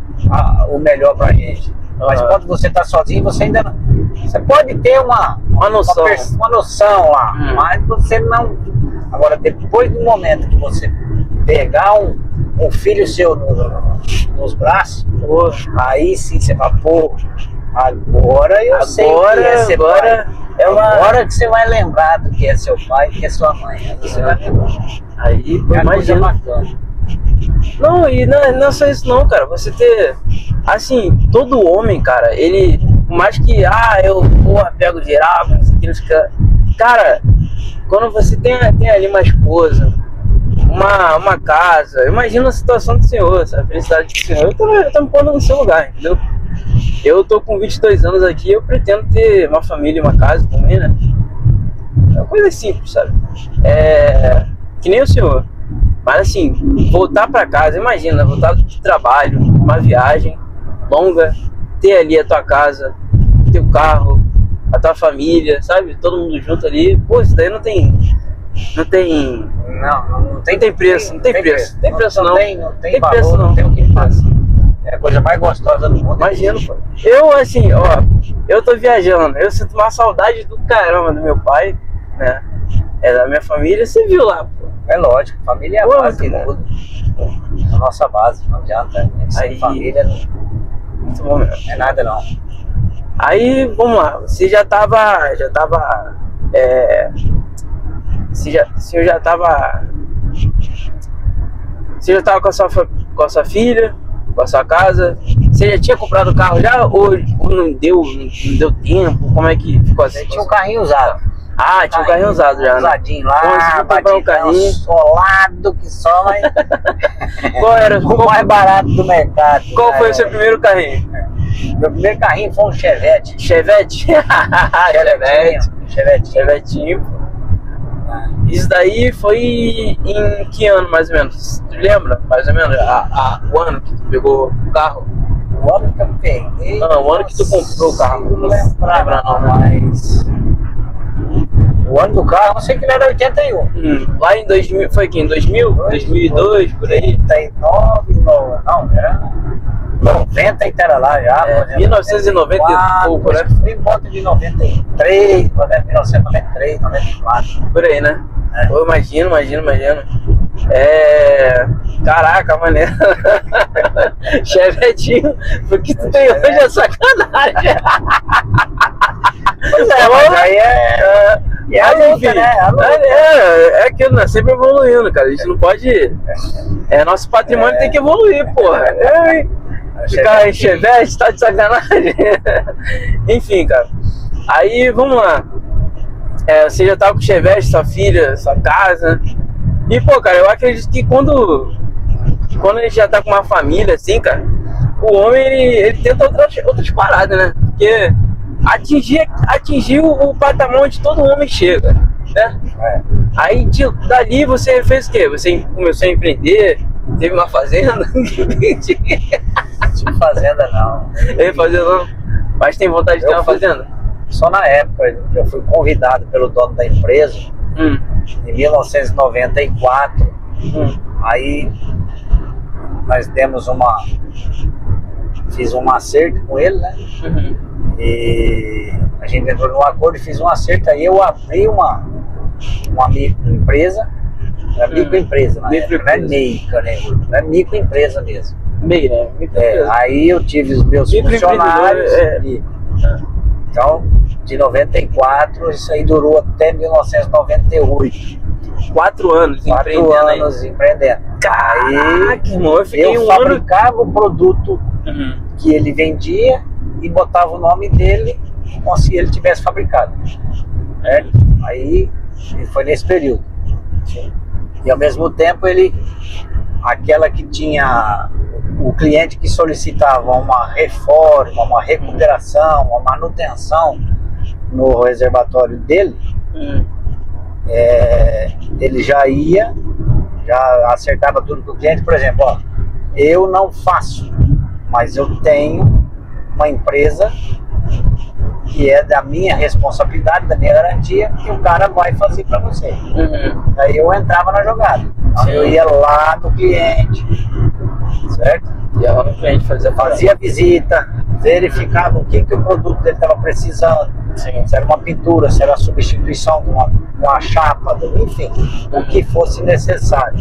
o melhor pra gente. Mas quando você tá sozinho, você ainda não... Você pode ter uma noção lá, mas você não... Agora, depois do momento que você pegar um filho seu nos braços, aí sim você fala, pô, agora eu sei o que é ser pai. Agora que você vai lembrar do que é seu pai e que é sua mãe. Aí você vai lembrar. Aí, imagina. Não, e não é só isso não, cara. Você ter... Assim, todo homem, cara, ele... Por mais que, eu pego geral, não sei o que, não sei o que. Cara, quando você tem ali uma esposa, uma casa, imagina a situação do senhor, a felicidade do senhor. Eu tô me pondo no seu lugar, entendeu? Eu tô com 22 anos aqui, eu pretendo ter uma família e uma casa também, né? É uma coisa simples, sabe? Que nem o senhor. Mas assim, voltar pra casa, imagina, voltar do trabalho, uma viagem longa, ter ali a tua casa, teu carro, a tua família, sabe? Todo mundo junto ali. Pô, isso daí não tem preço, não tem preço. Tem preço não. Não tem valor, preço não. Não tem o que fazer. É a coisa mais gostosa do mundo. Imagina, pô. Eu, assim, eu tô viajando, eu sinto uma saudade do caramba do meu pai, né? Da minha família, você viu lá, pô. É lógico, família é a base de tudo. A nossa base, não adianta. Sem família muito bom mesmo. Não é nada não. Aí, vamos lá, você já tava com a sua filha, com a sua casa? Você já tinha comprado o carro já? Ou não deu tempo? Como é que ficou assim? Tinha um carrinho usado. Tinha um carrinho usado já, né? Usadinho lá, batidão, carrinho solado que só, mas... Qual era o mais barato do mercado? Qual foi o seu primeiro carrinho? Meu primeiro carrinho foi um Chevette. Chevette? Chevetinho. Isso daí foi em que ano, mais ou menos? Tu lembra, mais ou menos, o ano que tu pegou o carro? O ano que eu peguei... Não, o ano que tu comprou o carro. Não lembra não, mas... O ano do carro, eu sei que ele era 81. Lá em 2000, foi aqui em 2000? 2002, por aí? 89, não, era 90 e era lá já. 1990 e pouco, né? Foi em volta de 93, 1993, 94. Por aí, né? Pô, imagino. Caraca, maneiro. Chevetinho, porque tu tem hoje é sacanagem. Pois mas aí enfim, né? É aquilo, né? Sempre evoluindo, cara. A gente não pode. Nosso patrimônio tem que evoluir, porra. Ficar em Chevette, tá de sacanagem. Enfim, cara. Aí, vamos lá. Você já tava com o Chevette, sua filha, sua casa. E, pô, cara, eu acredito que quando ele já tá com uma família, assim, cara, o homem, ele tenta outras paradas, né? Porque atingir o patamar onde todo homem chega, né? Aí, dali, você fez o quê? Você começou a empreender, teve uma fazenda? Não tive fazenda, não. Fazenda não? Mas tem vontade de ter uma fazenda? Só na época, eu fui convidado pelo dono da empresa, em 1994, aí nós fiz um acerto com ele, né? E a gente entrou num acordo e fiz um acerto, aí eu abri uma microempresa, microempresa, na época, não é meica, né? É microempresa mesmo. Aí eu tive os meus funcionários, então de 94, isso aí durou até 1998. 4 anos empreendendo. Caraca, irmão, eu fabricava o produto que ele vendia e botava o nome dele como se ele tivesse fabricado. Aí foi nesse período. E ao mesmo tempo aquela que tinha o cliente que solicitava uma reforma, uma recuperação, uma manutenção no reservatório dele, ele já acertava tudo com o cliente. Por exemplo, eu não faço, mas eu tenho uma empresa que é da minha responsabilidade, da minha garantia, que o cara vai fazer para você. Aí eu entrava na jogada. Então, eu ia lá no cliente, certo? Ia lá no cliente fazia visita, verificava o que o produto dele estava precisando. Sim. Se era uma pintura, se era a substituição de uma chapa, enfim, o que fosse necessário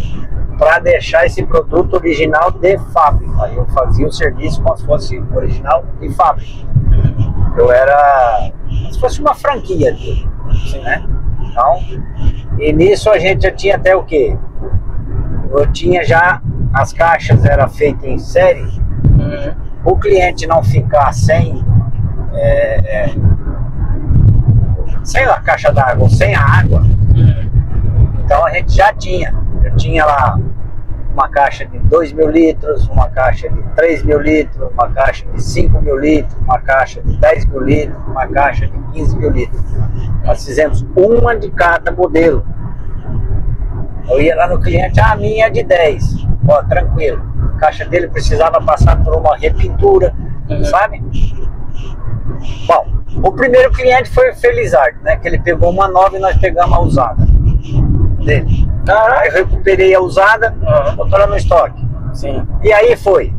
para deixar esse produto original de fábrica. Aí eu fazia o serviço como se fosse original de fábrica. Eu era como se fosse uma franquia dele, né? Então, e nisso a gente já tinha até o quê? Eu tinha já, as caixas eram feitas em série, o cliente não ficar sem a caixa d'água, sem a água. Então a gente já tinha, eu tinha lá uma caixa de 2.000 litros, uma caixa de 3.000 litros, uma caixa de 5.000 litros, uma caixa de 10.000 litros, uma caixa de 15.000 litros. Nós fizemos uma de cada modelo. Eu ia lá no cliente, a minha é de 10, ó, tranquilo. A caixa dele precisava passar por uma repintura, sabe? Bom, o primeiro cliente foi o Felizardo, né? Que ele pegou uma nova e nós pegamos a usada dele. Aí eu recuperei a usada, botou ela no estoque. Sim. E aí foi,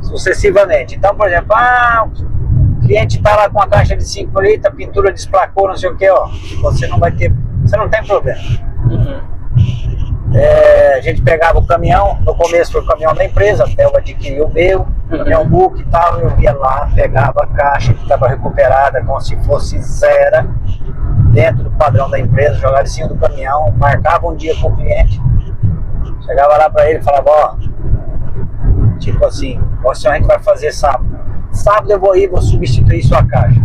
sucessivamente. Então, por exemplo, o cliente está lá com uma caixa de 5 litros, a pintura desplacou, não sei o que, ó. Você não vai ter, você não tem problema. A gente pegava o caminhão, no começo foi o caminhão da empresa, até eu adquiri o meu, caminhão book e tal, eu ia lá, pegava a caixa que estava recuperada como se fosse zero, dentro do padrão da empresa, jogava em cima do caminhão, marcava um dia com o cliente, chegava lá para ele e falava, ó, tipo assim, a gente vai fazer sábado. Sábado eu vou ir, vou substituir sua caixa.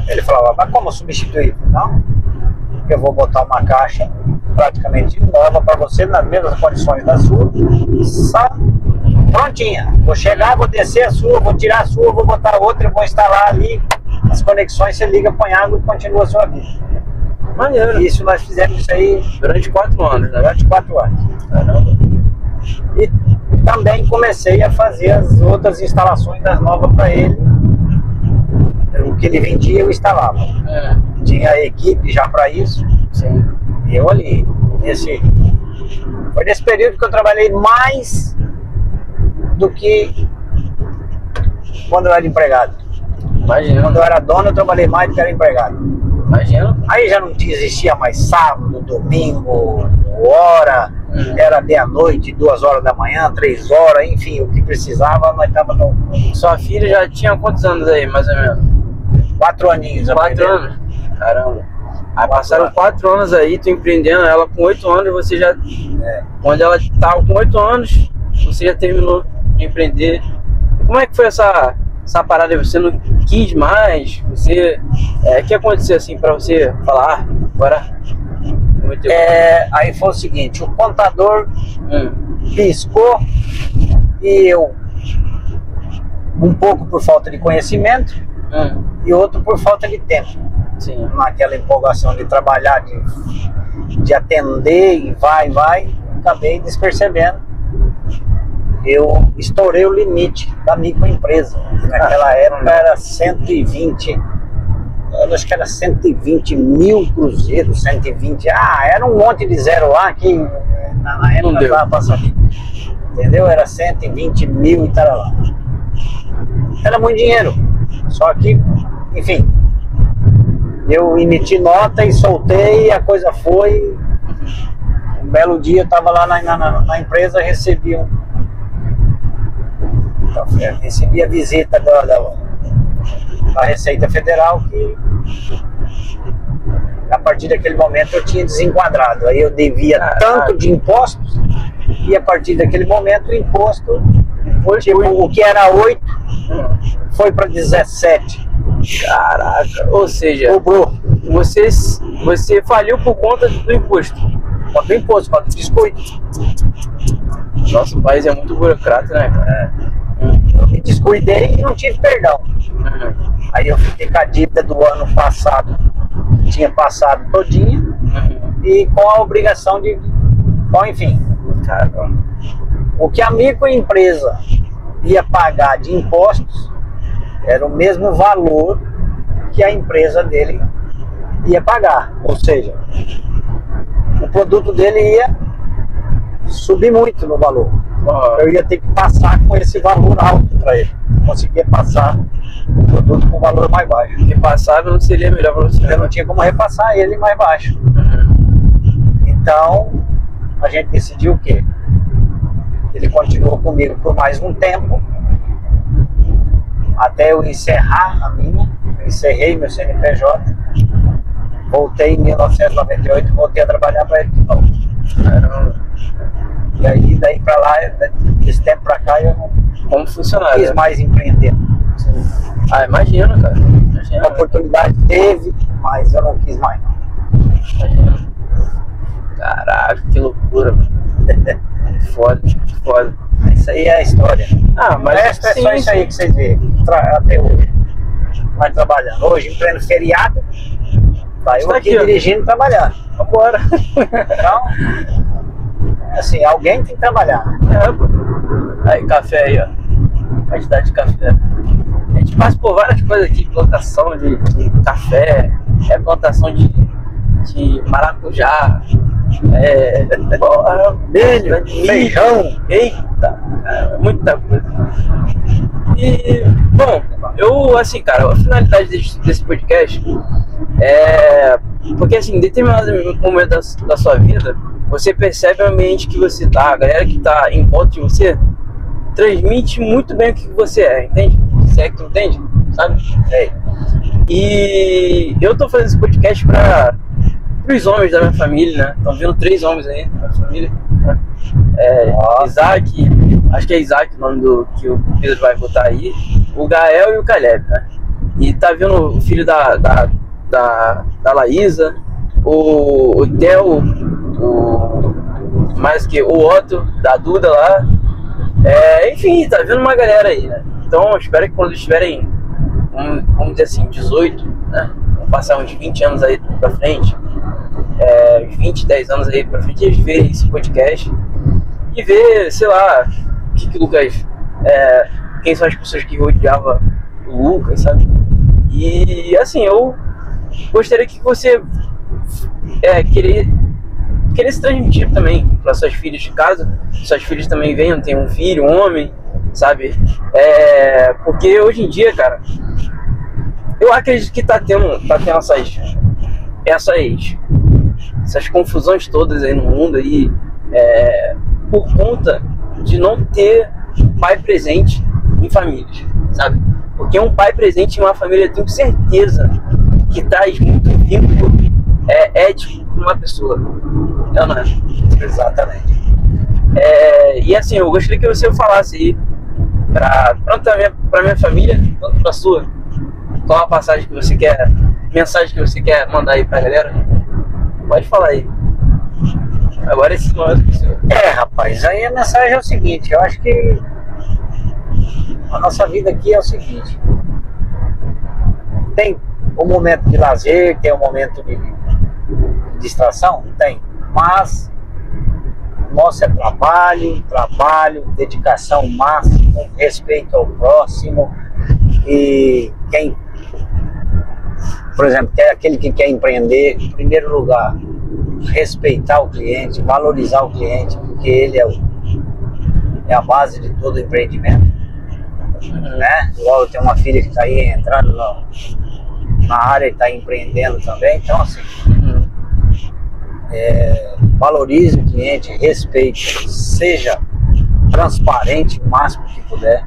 Ele falava, mas como substituir? Não, eu vou botar uma caixa praticamente nova para você, nas mesmas condições da sua, só prontinha. Vou chegar, vou descer a sua, vou tirar a sua, vou botar outra, vou instalar ali as conexões, você liga, põe água e continua a sua vida. Maneiro. Isso nós fizemos isso aí durante 4 anos, né? Durante 4 anos. Caramba. E também comecei a fazer as outras instalações das novas para ele. O que ele vendia eu instalava. Tinha a equipe já para isso. Sim. E eu ali, foi nesse período que eu trabalhei mais do que quando eu era empregado. Imagina. Quando eu era dono, eu trabalhei mais do que era empregado. Imagina. Aí já não existia mais sábado, domingo, hora, era meia-noite, 2 horas da manhã, 3 horas, enfim, o que precisava, nós tava no... Sua filha já tinha quantos anos aí, mais ou menos? 4 aninhos. 4 anos? Caramba. Aí passaram 4 anos aí, tu empreendendo, ela com 8 anos, você já... Quando ela estava com 8 anos, você já terminou de empreender. Como é que foi essa parada? Você não quis mais? Você... O que aconteceu assim pra você falar, agora... Aí foi o seguinte, o contador piscou e eu, um pouco por falta de conhecimento e outro por falta de tempo. Sim. Naquela empolgação de trabalhar, de atender e vai, acabei despercebendo. Eu estourei o limite da microempresa. Naquela época era 120, eu acho que era 120 mil cruzeiros, 120, era um monte de zero lá que na época não estava passando. Entendeu? Era 120 mil e tal lá. Era muito dinheiro. Só que, enfim, eu emiti nota e soltei e a coisa foi. Um belo dia eu estava lá na empresa, recebi a visita da Receita Federal, que a partir daquele momento eu tinha desenquadrado. Aí eu devia tanto de impostos e a partir daquele momento o imposto foi, tipo, o que era 8 foi para 17. Caraca, ou seja, cobrou. Você faliu por conta do imposto. Contra o imposto, contra o descuido. Nosso país é muito burocrata, né, cara? Eu me descuidei e não tive perdão. Aí eu fiquei com a dívida do ano passado, tinha passado todinha, e com a obrigação de... Bom, enfim, o que a microempresa ia pagar de impostos, era o mesmo valor que a empresa dele ia pagar. Ou seja, o produto dele ia subir muito no valor. Eu ia ter que passar com esse valor alto para ele. Não conseguia passar o produto com valor mais baixo. Repassar não seria melhor para você? Eu não tinha como repassar ele mais baixo. Então, a gente decidiu o quê? Ele continuou comigo por mais um tempo, até eu encerrar a minha. Eu encerrei meu CNPJ, voltei em 1998, voltei a trabalhar para ele de novo. E aí, daí pra lá, desse tempo pra cá, eu não como funcionário, quis mais empreender. Ah, imagino, cara. A oportunidade teve, mas eu não quis mais. Imagino. Caraca, que loucura, mano. Foda, foda. Isso aí é a história. Ah, mas é só isso aí que vocês veem até hoje. Vai trabalhando. Hoje, em pleno feriado, tá eu aqui dirigindo e trabalhando. Vambora. Então, assim, alguém tem que trabalhar. Pô. Aí, café aí, ó. Quantidade de café. A gente passa por várias coisas aqui, plantação de café, plantação de maracujá, milho, feijão. Eita, cara, muita coisa. E, bom, eu, assim, cara, a finalidade desse podcast é porque, assim, em determinado momento da sua vida, você percebe o ambiente que você tá, a galera que tá em volta de você transmite muito bem o que você é, entende? Se é que tu entende, sabe? É. E eu tô fazendo esse podcast para os homens da minha família, né? Estão vindo 3 homens aí da minha família. Né? Isaac, acho que é Isaac o nome do que o Pedro vai botar aí, o Gael e o Caleb, né? E tá vindo o filho da Laísa, o Theo, mais que o Otto, da Duda lá. Enfim, tá vindo uma galera aí, né? Então eu espero que quando estiverem, vamos dizer assim, 18, né? Vamos passar uns 20 anos aí pra frente, 10 anos aí pra frente, eles verem esse podcast e ver, sei lá, o que o Lucas, quem são as pessoas que rodeavam o Lucas, sabe? E assim, eu gostaria que você querer se transmitir também para suas filhas de casa, suas filhas também venham, tem um filho, um homem, sabe? Porque hoje em dia, cara, eu acredito que tá tendo essas confusões todas aí no mundo aí, por conta de não ter pai presente em famílias, sabe? Porque um pai presente em uma família, eu tenho certeza que traz muito vínculo ético para uma pessoa. Não é? Exatamente. E assim, eu gostaria que você falasse aí tanto para minha família, quanto para sua, qual a mensagem que você quer mandar aí pra galera. Pode falar aí. Agora esse momento que você... rapaz, aí a mensagem é o seguinte, eu acho que a nossa vida aqui é o seguinte: tem um momento de lazer, tem um momento de distração, tem, mas nosso é trabalho, dedicação máxima, respeito ao próximo. E quem, por exemplo, aquele que quer empreender, em primeiro lugar, respeitar o cliente, valorizar o cliente, porque ele é a base de todo empreendimento, né? Igual eu tenho uma filha que está aí entrando na área e está empreendendo também, então assim, valorize o cliente, respeite, seja transparente o máximo que puder.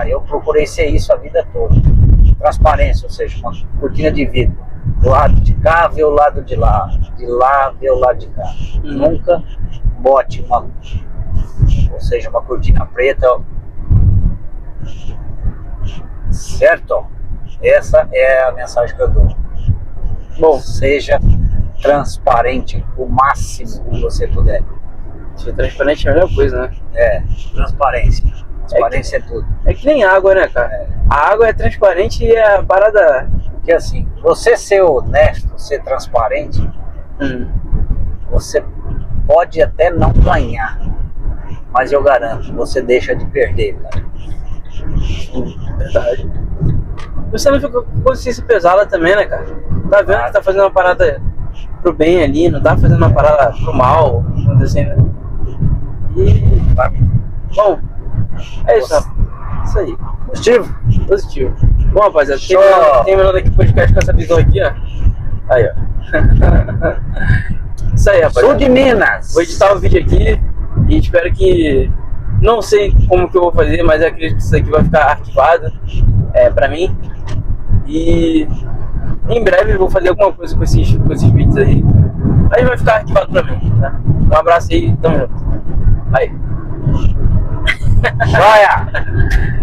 Eu procurei ser isso a vida toda. Transparência, ou seja, uma cortina de vidro. Do lado de cá, vê o lado de lá vê o lado de cá. Nunca bote uma cortina preta. Certo? Essa é a mensagem que eu dou. Bom, seja transparente o máximo que você puder. Ser transparente é a melhor coisa, né? Transparência. Transparência é tudo. É que nem água, né, cara? A água é transparente e a parada... Porque assim, você ser honesto, ser transparente, você pode até não ganhar, mas eu garanto, você deixa de perder, cara. Verdade. Você não fica com consciência pesada também, né, cara? Tá vendo que tá fazendo uma parada pro bem ali, não tá fazendo uma parada pro mal, assim, né? E... Bom, é isso, rapaz. Isso aí. Positivo? Positivo. Bom, rapaziada, Show. terminando aqui o podcast com essa visão aqui, ó. Aí, ó. Isso aí, rapaziada. Sul de Minas. Vou editar o vídeo aqui e espero que... Não sei como que eu vou fazer, mas eu acredito que isso aqui vai ficar arquivado pra mim. E em breve eu vou fazer alguma coisa com esses vídeos aí. Aí vai ficar arquivado pra mim, tá? Um abraço aí, tamo junto. Aí. Joia!